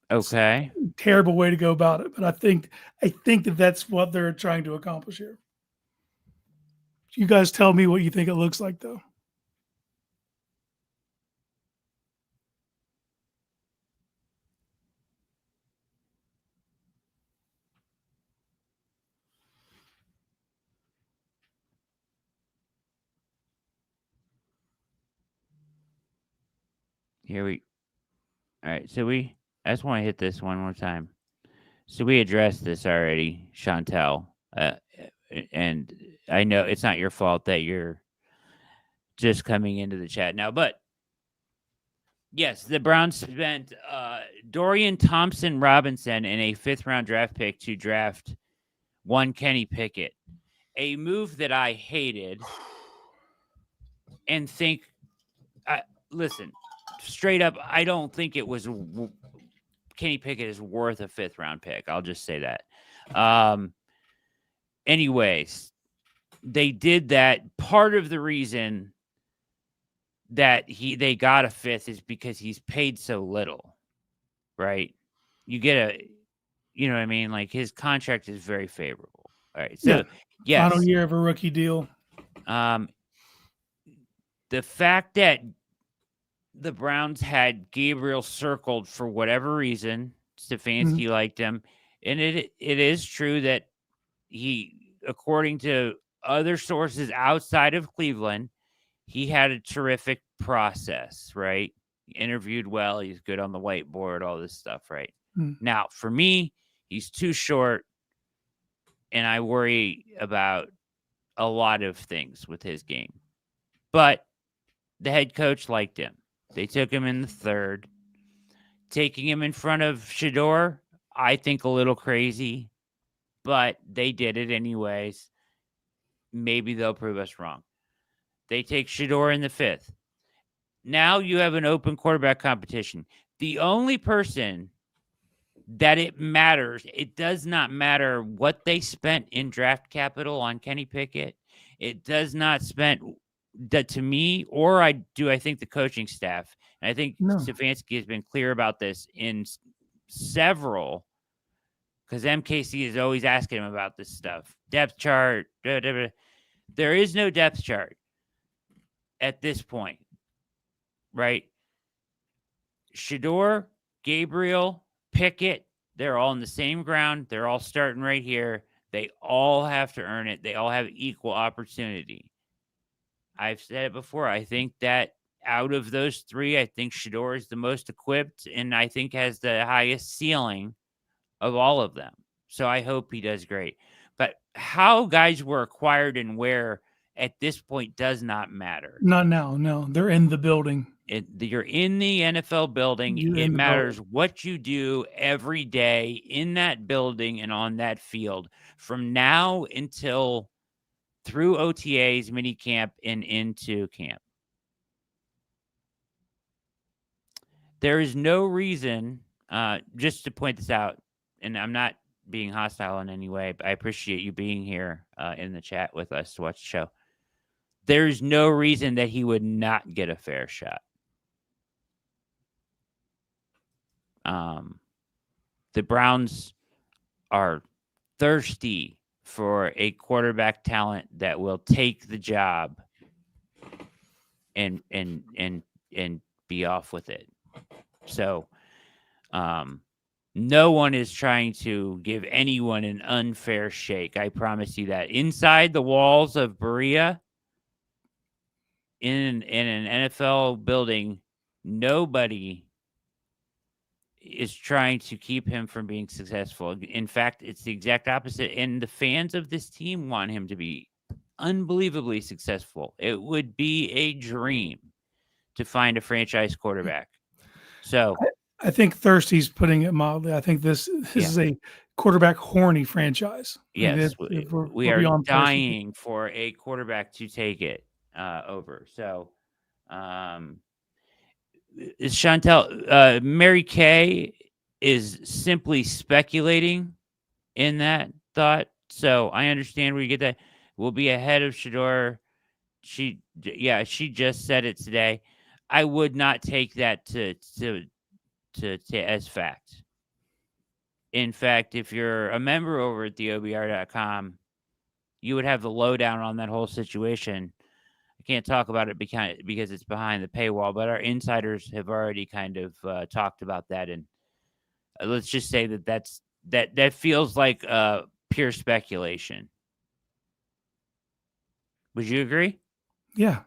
Okay. Terrible way to go about it, but I think that that's what they're trying to accomplish here. You guys tell me what you think it looks like, though. All right. So I just want to hit this one more time. So we addressed this already, Chantel. And I know it's not your fault that you're just coming into the chat now, but yes, the Browns spent Dorian Thompson-Robinson and a 5th round draft pick to draft one Kenny Pickett, a move that I hated and think, listen, straight up, I don't think it was Kenny Pickett is worth a 5th round pick. I'll just say that. Anyways, they did that. Part of the reason that they got a 5th is because he's paid so little, right? You get you know what I mean? Like his contract is very favorable. All right. So yes, final year of a rookie deal. The fact that the Browns had Gabriel circled for whatever reason, Stefanski liked him, and it is true that he, according to other sources outside of Cleveland, he had a terrific process, right? He interviewed well, he's good on the whiteboard, all this stuff, right? Now, for me, he's too short, and I worry about a lot of things with his game. But the head coach liked him. They took him in the 3rd. Taking him in front of Shedeur, I think a little crazy, but they did it anyways. Maybe they'll prove us wrong. They take Shedeur in the 5th. Now you have an open quarterback competition. The only person that it matters, it does not matter what they spent in draft capital on Kenny Pickett. It does not spend that to me, or I think the coaching staff, and I think Stefanski has been clear about this in several, because MKC is always asking him about this stuff. Depth chart. There is no depth chart at this point, right? Shedeur, Gabriel, Pickett, they're all in the same ground. They're all starting right here. They all have to earn it. They all have equal opportunity. I've said it before. I think that out of those 3, I think Shedeur is the most equipped and I think has the highest ceiling of all of them. So I hope he does great. But how guys were acquired and where at this point does not matter. Not now. No, they're in the building. You're in the NFL building. It matters what you do every day in that building and on that field from now until through OTAs, mini camp, and into camp. There is no reason, just to point this out, and I'm not being hostile in any way, but I appreciate you being here in the chat with us to watch the show. There's no reason that he would not get a fair shot. The Browns are thirsty for a quarterback talent that will take the job and be off with it. So, no one is trying to give anyone an unfair shake. I promise you that. Inside the walls of Berea, in an NFL building, nobody is trying to keep him from being successful. In fact, it's the exact opposite. And the fans of this team want him to be unbelievably successful. It would be a dream to find a franchise quarterback. So I think Thirsty's putting it mildly. I think this is a quarterback horny franchise. Yes, I mean, we are dying for a quarterback to take it over. So, Chantel, Mary Kay is simply speculating in that thought. So I understand where you get that. We'll be ahead of Shedeur. She just said it today. I would not take that to as fact. In fact, if you're a member over at theobr.com, you would have the lowdown on that whole situation. I can't talk about it because it's behind the paywall, but our insiders have already kind of talked about that. And let's just say that feels like pure speculation. Would you agree? Yeah.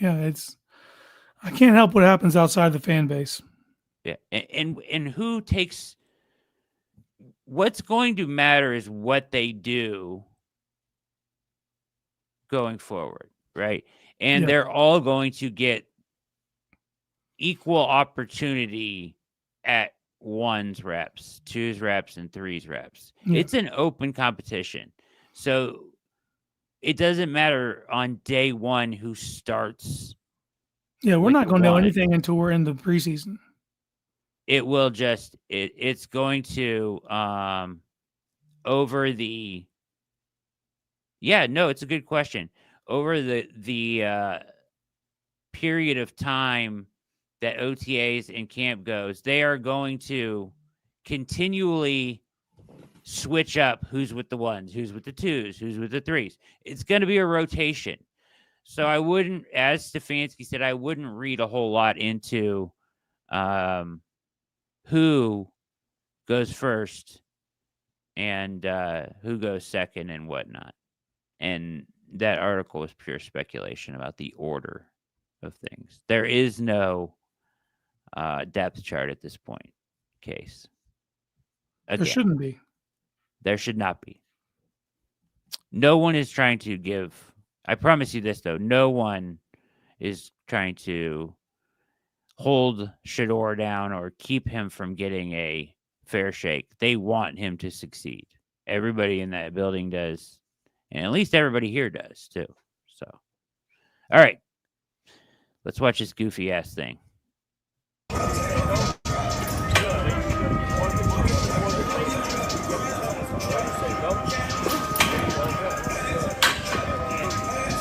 I can't help what happens outside the fan base. Yeah. And who takes what's going to matter is what they do going forward, right? And they're all going to get equal opportunity at 1's reps, 2's reps, and 3's reps. Yeah. It's an open competition. So it doesn't matter on day one who starts Yeah, we're like not you going to know wanted. anything until we're in the preseason. It will just it's going to over the it's a good question. Over the period of time that OTAs and camp goes, they are going to continually switch up who's with the ones, who's with the twos, who's with the threes. It's going to be a rotation. So I wouldn't, as Stefanski said, I wouldn't read a whole lot into who goes first and who goes second and whatnot. And that article is pure speculation about the order of things. There is no depth chart at this point. Case. There Again, shouldn't be. there should not be. No one is trying to give. I promise you this, though. No one is trying to hold Shedeur down or keep him from getting a fair shake. They want him to succeed. Everybody in that building does. And at least everybody here does, too. So, all right. Let's watch this goofy ass thing.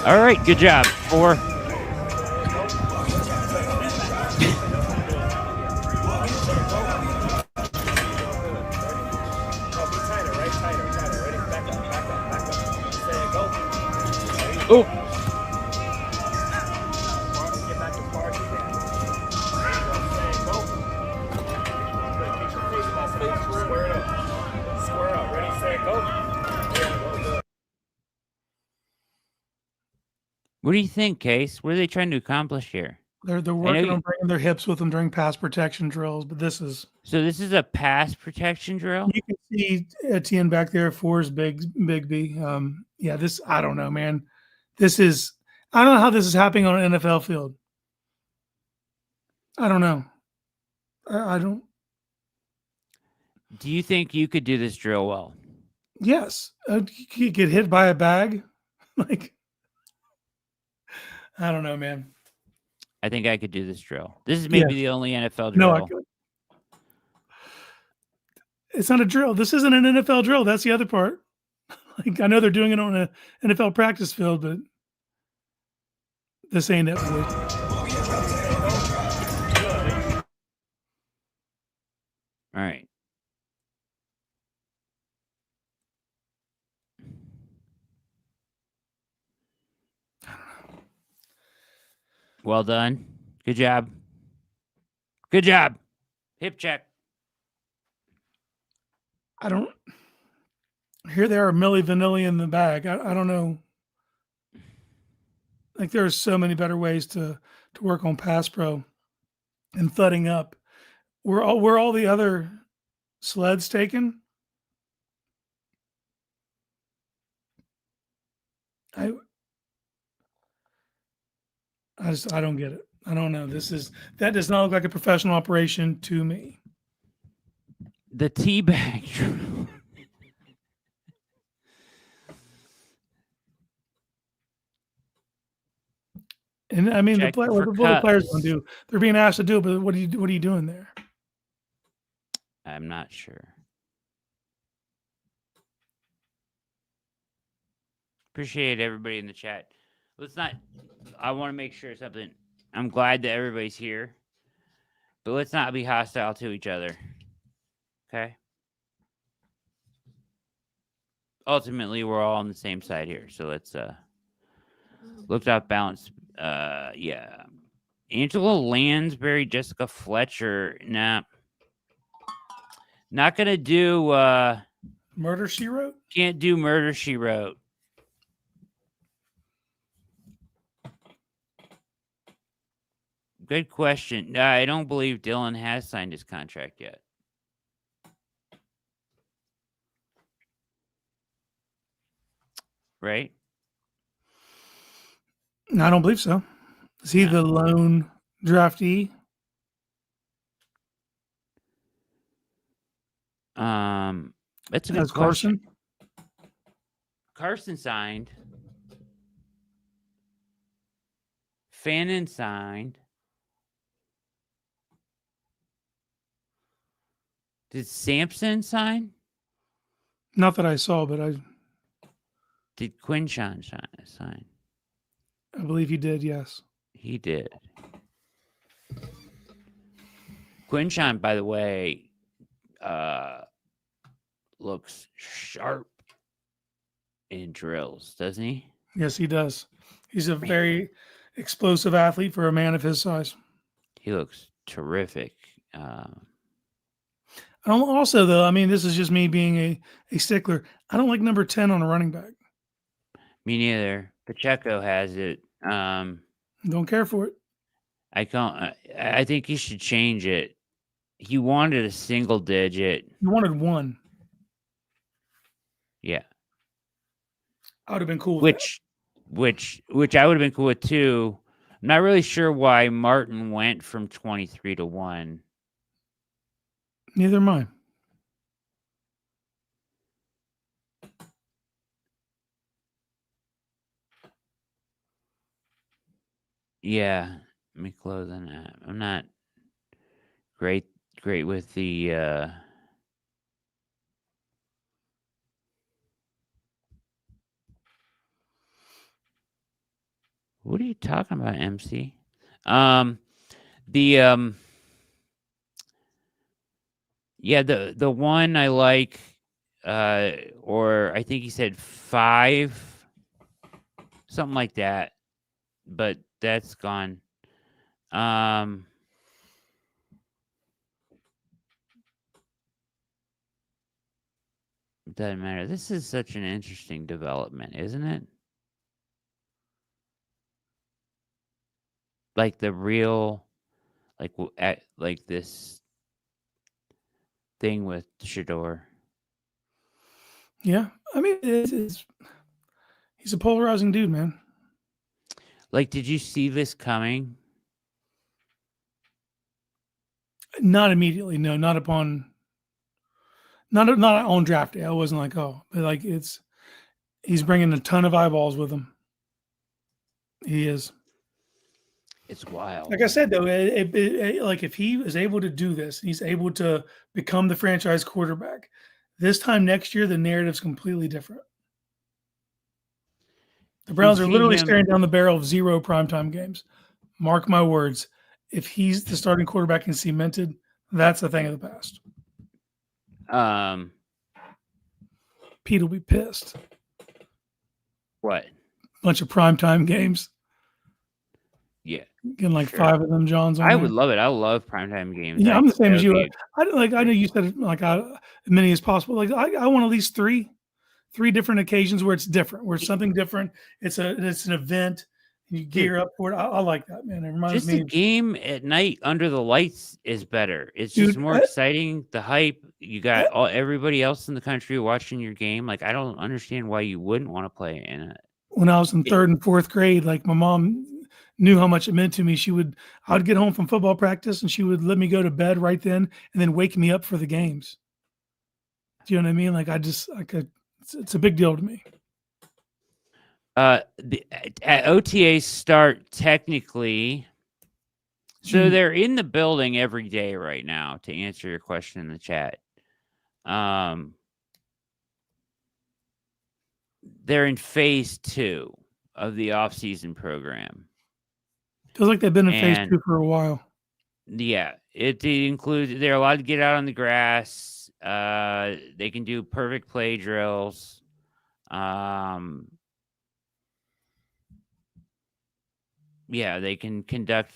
All right, good job. 4. Oh. Square up. Ready, set, go. What do you think, Case? What are they trying to accomplish here? They're working on bringing their hips with them during pass protection drills, but this is a pass protection drill? you can see Etienne back there for his big B. Yeah, this I don't know, man. I don't know how this is happening on an NFL field. I don't know. I don't. Do you think you could do this drill well? Yes, you get hit by a bag, like I don't know, man. I think I could do this drill. This is maybe the only NFL drill. No, I could. It's not a drill. This isn't an NFL drill. That's the other part. Like I know they're doing it on an NFL practice field, but this ain't it. Boy. All right. Well done. Good job. Good job. Hip check. I don't. Here they are, Milli Vanilli in the bag. I don't know. Like there are so many better ways to work on pass pro and thudding up. Were all the other sleds taken? I don't get it. I don't know. That does not look like a professional operation to me. The tea bag drill. And I mean, Check what for the players cuts. going to do? They're being asked to do it, but what are you doing there? I'm not sure. Appreciate everybody in the chat. I want to make sure something. I'm glad that everybody's here, but let's not be hostile to each other. Okay? Ultimately, we're all on the same side here. So let's looked up balance. Yeah. Angela Lansbury, Jessica Fletcher. Nah. Not gonna do Murder, She Wrote? Can't do Murder, She Wrote. Good question. I don't believe Dylan has signed his contract yet. Right? No, I don't believe so. Is he the lone draftee? That's a good As question. Carson? Carson signed. Fannin signed. Did Sampson sign? Not that I saw, but Did Quinshawn sign? I believe he did. Yes. He did. Quinshawn, by the way, looks sharp in drills, doesn't he? Yes, he does. He's a very explosive athlete for a man of his size. He looks terrific. Also, though, I mean, this is just me being a stickler. I don't like number 10 on a running back. Me neither. Pacheco has it. Don't care for it. I think he should change it. He wanted a single digit. You wanted 1. Yeah. I would have been cool with Which I would have been cool with too. I'm not really sure why Martin went from 23 to 1. that. Neither am I. Yeah. Let me close on that. I'm not great with the what are you talking about, MC? Yeah, the one I like, or I think he said 5, something like that, but that's gone. Doesn't matter. This is such an interesting development, isn't it? Like the real, like this thing with Shedeur. Yeah. I mean, he's a polarizing dude, man. Like, did you see this coming? Not immediately. No, not on draft day. I wasn't like, oh, but like he's bringing a ton of eyeballs with him. He is. It's wild. Like I said, though, like if he is able to do this, he's able to become the franchise quarterback. This time next year, the narrative's completely different. The Browns are literally staring down the barrel of 0 primetime games. Mark my words. If he's the starting quarterback and cemented, that's a thing of the past. Pete will be pissed. What? Bunch of primetime games. Yeah. Getting like 5 of them, Johns. I would love it. I love primetime games. Yeah, I'm the same as you. I know you said like as many as possible. Like I want at least three different occasions where it's different, where it's something different. It's an event. You gear up for it. I like that, man. It reminds me. Just a game at night under the lights is better. It's just more exciting. The hype. You got everybody else in the country watching your game. Like I don't understand why you wouldn't want to play in it. When I was in 3rd and 4th grade, like my mom knew how much it meant to me. I would get home from football practice and she would let me go to bed right then and then wake me up for the games. Do you know what I mean? Like it's a big deal to me. OTAs start technically. So they're in the building every day right now, to answer your question in the chat. They're in phase 2 of the off-season program. Feels like they've been in phase 2 for a while. Yeah, it includes they're allowed to get out on the grass. They can do perfect play drills. Yeah, they can conduct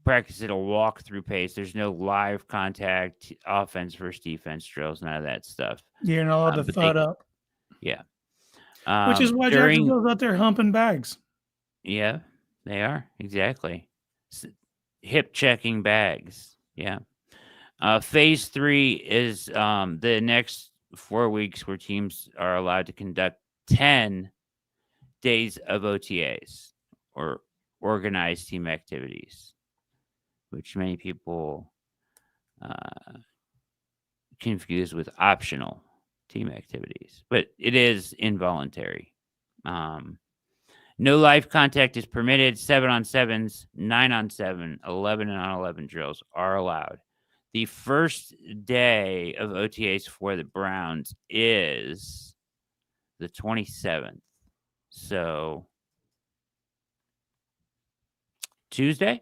practice at a walk-through pace. There's no live contact, offense versus defense drills, none of that stuff. Yeah, you're not allowed to thud up. Yeah. Which is why Jacksonville's out there humping bags. Yeah, they are. Exactly. Hip checking bags. Yeah. Phase 3 is the next 4 weeks where teams are allowed to conduct 10 days of OTAs or organized team activities, which many people confuse with optional team activities, but it is involuntary. No live contact is permitted. 7-on-7s, 9-on-7, 11-on-11 drills are allowed. the first day of OTAs for the Browns is the 27th. So Tuesday?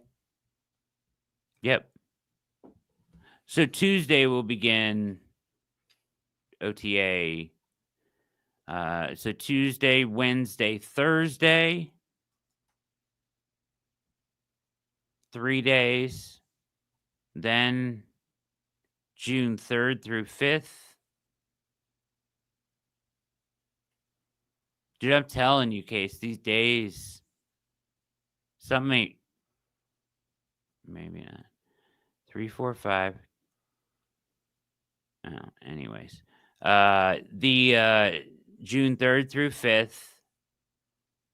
Yep. So Tuesday will begin OTA. So Tuesday, Wednesday, Thursday. 3 days. Then June 3rd through 5th. Dude, I'm telling you, Case, these days, some maybe not. 3, 4, 5. Oh, anyways. The June 3rd through 5th,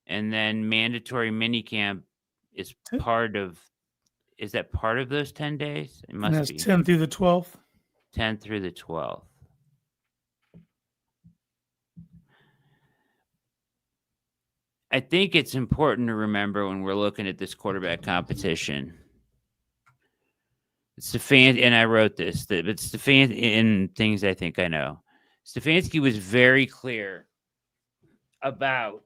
and then mandatory minicamp is part of. Is that part of those 10 days? It And must that's be 10 through the 12th. 10 through the 12th. I think it's important to remember when we're looking at this quarterback competition. Stefanski, and I wrote this, but Stefanski, in things I think I know, Stefanski was very clear about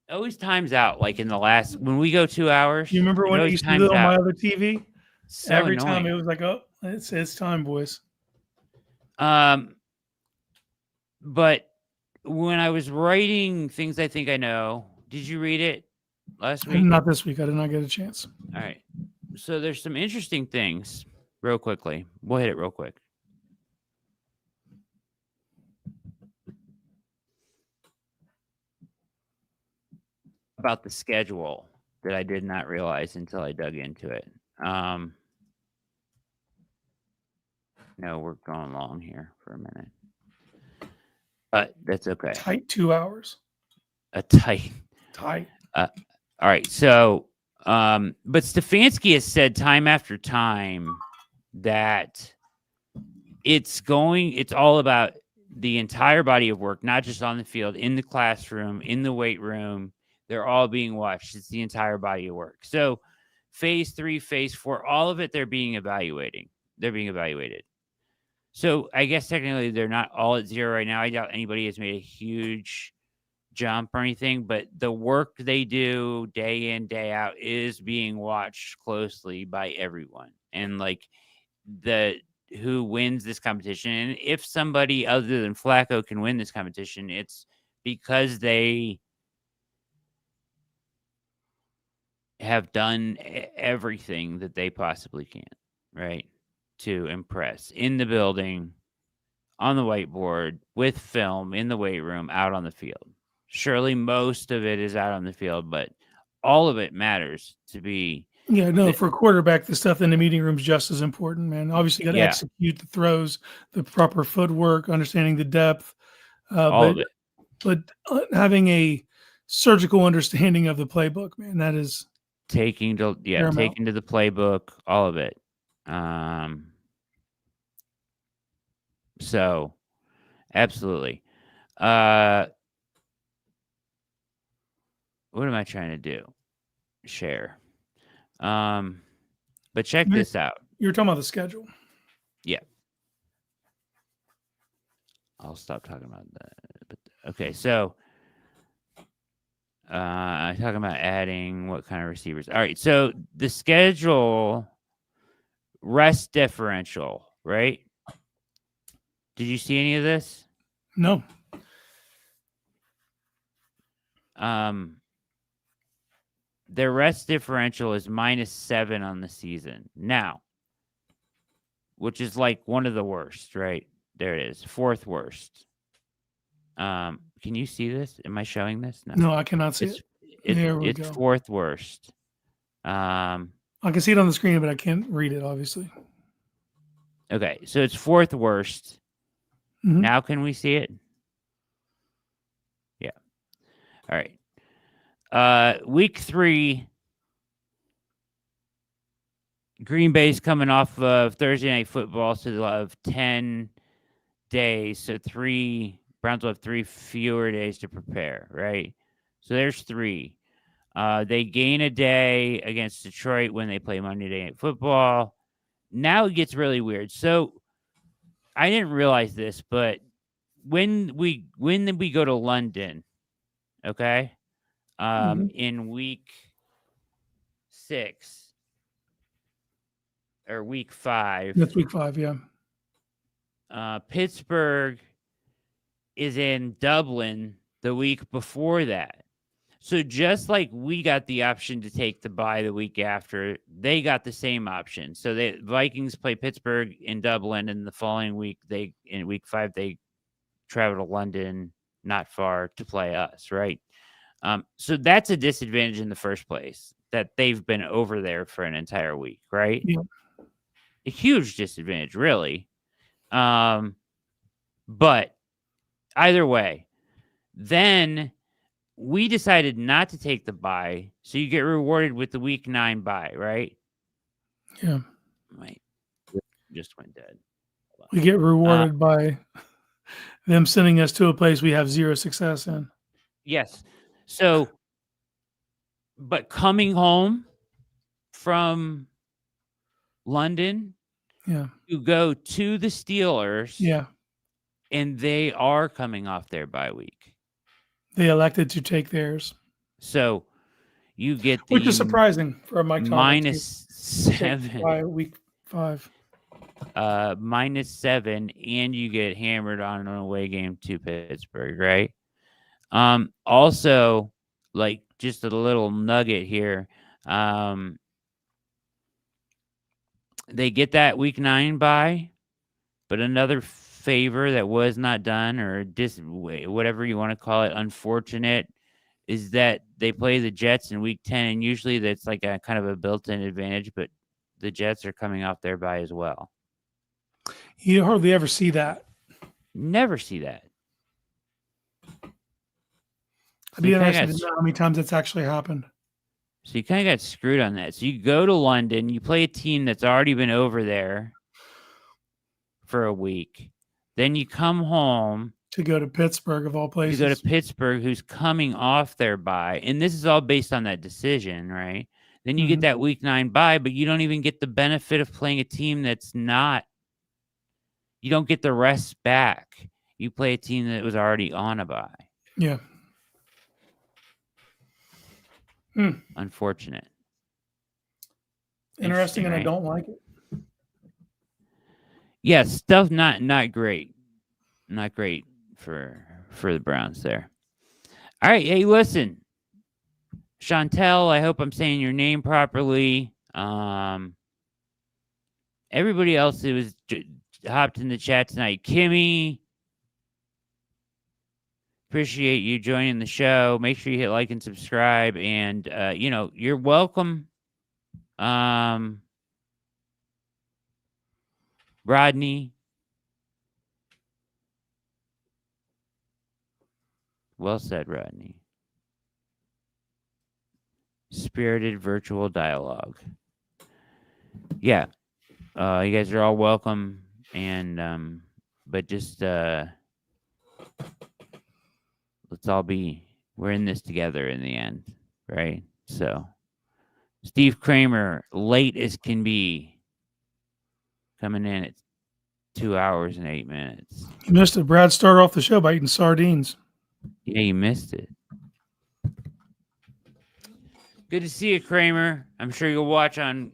always times out. Like in the last, when we go 2 hours, You remember it when I always used to do times that on my out. other TV? So Every annoying. time it was like, oh, it's time, boys. But when I was writing things I think I know, did you read it last week? Not this week. I did not get a chance. All right. So there's some interesting things real quickly. We'll hit it real quick. About the schedule that I did not realize until I dug into it. No, we're going long here for a minute. But that's okay. Tight 2 hours. A tight. Tight. All right. So, but Stefanski has said time after time that it's all about the entire body of work, not just on the field, in the classroom, in the weight room. They're all being watched. It's the entire body of work. So phase 3, phase 4, all of it, they're being evaluated. So I guess technically they're not all at 0 right now. I doubt anybody has made a huge jump or anything, but the work they do day in, day out is being watched closely by everyone. And like who wins this competition, and if somebody other than Flacco can win this competition, it's because they have done everything that they possibly can, right, to impress in the building, on the whiteboard, with film, in the weight room, out on the field. Surely most of it is out on the field, but all of it matters to be. Yeah, no, for a quarterback, the stuff in the meeting room is just as important, man. Obviously, you got to Yeah. execute the throws, the proper footwork, understanding the depth. All of it. But having a surgical understanding of the playbook, man, that is Taking to the playbook, all of it. So absolutely. What am I trying to do? Share. But check this out. You're talking about the schedule. Yeah. I'll stop talking about that. But okay, so I'm talking about adding what kind of receivers. All right, so the schedule rest differential, right? Did you see any of this? No. Their rest differential is -7 on the season now, which is like one of the worst, right? There it is, 4th worst. Can you see this? Am I showing this? No, I cannot see it. There we it's go. 4th worst. I can see it on the screen, but I can't read it, obviously. Okay, so it's 4th worst. Mhm. Now can we see it? Yeah. All right. Week 3, Green Bay's coming off of Thursday Night Football, so they'll have 10 days. So Browns will have 3 fewer days to prepare, right? So there's 3. They gain a day against Detroit when they play Monday Night Football. Now it gets really weird. So I didn't realize this, but when we go to London, okay, Mhm. in week 6 or week 5, That's week 5. Yeah. Pittsburgh is in Dublin the week before that. So just like we got the option to take the bye the week after, they got the same option. So the Vikings play Pittsburgh in Dublin, and the following week in week 5 they travel to London, not far, to play us, right? So that's a disadvantage in the first place, that they've been over there for an entire week, right? Yeah. A huge disadvantage, really. But either way, then we decided not to take the bye, so you get rewarded with the week 9 bye, right? Yeah. Wait, just went dead. Hold We get on. rewarded by them sending us to a place we have 0 success in. Yes. So, but coming home from London, Yeah. you go to the Steelers, Yeah. and they are coming off their bye week. They elected to take theirs, So you get which is the surprising for a Mike Tomlin team. -7, By week 5. -7, and you get hammered on an away game to Pittsburgh, right? Also, like, just a little nugget here. They get that week 9 bye, but another favor that was not done, or whatever you want to call it, unfortunate, is that they play the Jets in week 10, and usually that's like a kind of a built-in advantage, but the Jets are coming off their bye as well. You hardly ever see that. Never see that. I'd be interested to know how many times that's actually happened. So you kind of got screwed on that. So you go to London, you play a team that's already been over there for a week. Then you come home To go to Pittsburgh, of all to places. go to Pittsburgh, who's coming off their bye. And this is all based on that decision, right? Then you get that week 9 bye, but you don't even get the benefit of playing a team that's not. You don't get the rest back. You play a team that was already on a bye. Yeah. Unfortunate. Interesting, and right? I don't like it. Yeah, stuff not great. Not great for the Browns there. All right, hey, listen. Chantel, I hope I'm saying your name properly. Everybody else who was hopped in the chat tonight. Kimmy, appreciate you joining the show. Make sure you hit like and subscribe, and you're welcome. Rodney, well said, Rodney. Spirited virtual dialogue. Yeah, you guys are all welcome, and but just let's all we're in this together in the end, right? So, Steve Kramer, late as can be, coming in at 2 hours and 8 minutes. You missed it. Brad started off the show by eating sardines. Yeah, you missed it. Good to see you, Kramer. I'm sure you'll watch on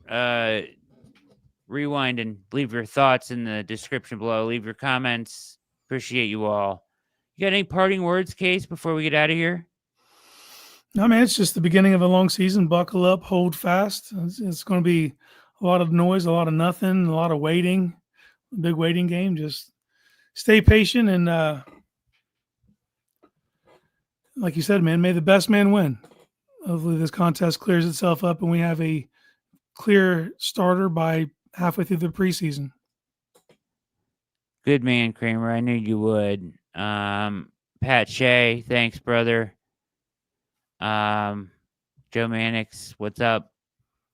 Rewind, and leave your thoughts in the description below. Leave your comments. Appreciate you all. You got any parting words, Case, before we get out of here? No, man, it's just the beginning of a long season. Buckle up, hold fast. It's going to be a lot of noise, a lot of nothing, a lot of waiting, a big waiting game. Just stay patient, and like you said, man, may the best man win. Hopefully this contest clears itself up and we have a clear starter by halfway through the preseason. Good man, Kramer. I knew you would. Pat Shea, thanks, brother. Joe Mannix, what's up?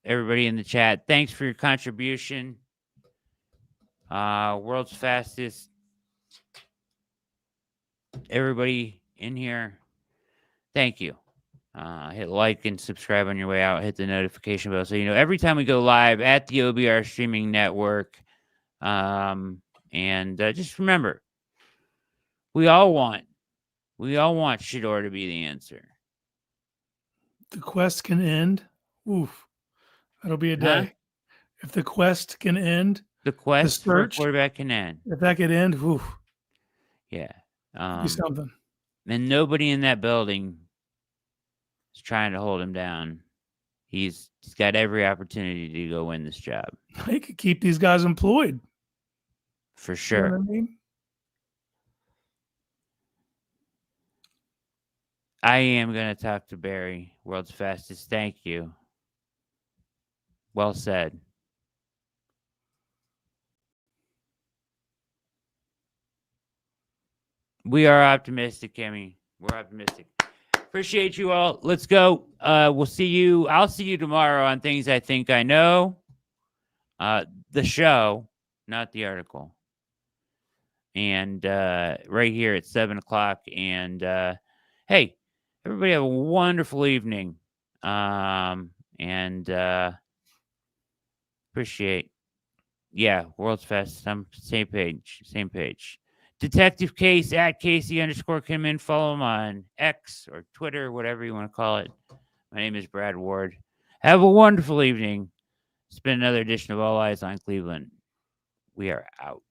Everybody in the chat, thanks for your contribution. World's fastest. Everybody in here, thank you. Hit like and subscribe on your way out. Hit the notification bell so you know every time we go live at the OBR streaming network. And just remember, we all want Shedeur to be the answer. The quest can end. Oof, that'll be a day. Huh? If the quest can end, The quest for a search, quarterback can end. if that could end, oof, Yeah. be something. And nobody in that building is trying to hold him down. He's got every opportunity to go win this job. They could keep these guys employed. For You know sure. what I mean? I am going to talk to Barry, world's fastest. Thank you. Well said. We are optimistic, Kimmy. We're optimistic. Appreciate you all. Let's go. We'll see you. I'll see you tomorrow on Things I Think I Know. The show, not the article. And right here at 7 o'clock. And hey, everybody have a wonderful evening. And appreciate. Yeah, World's Fast. I'm same page. Detective Case at Casey_Kinnaman. Follow him on X or Twitter, whatever you want to call it. My name is Brad Ward. Have a wonderful evening. It's been another edition of All Eyes on Cleveland. We are out.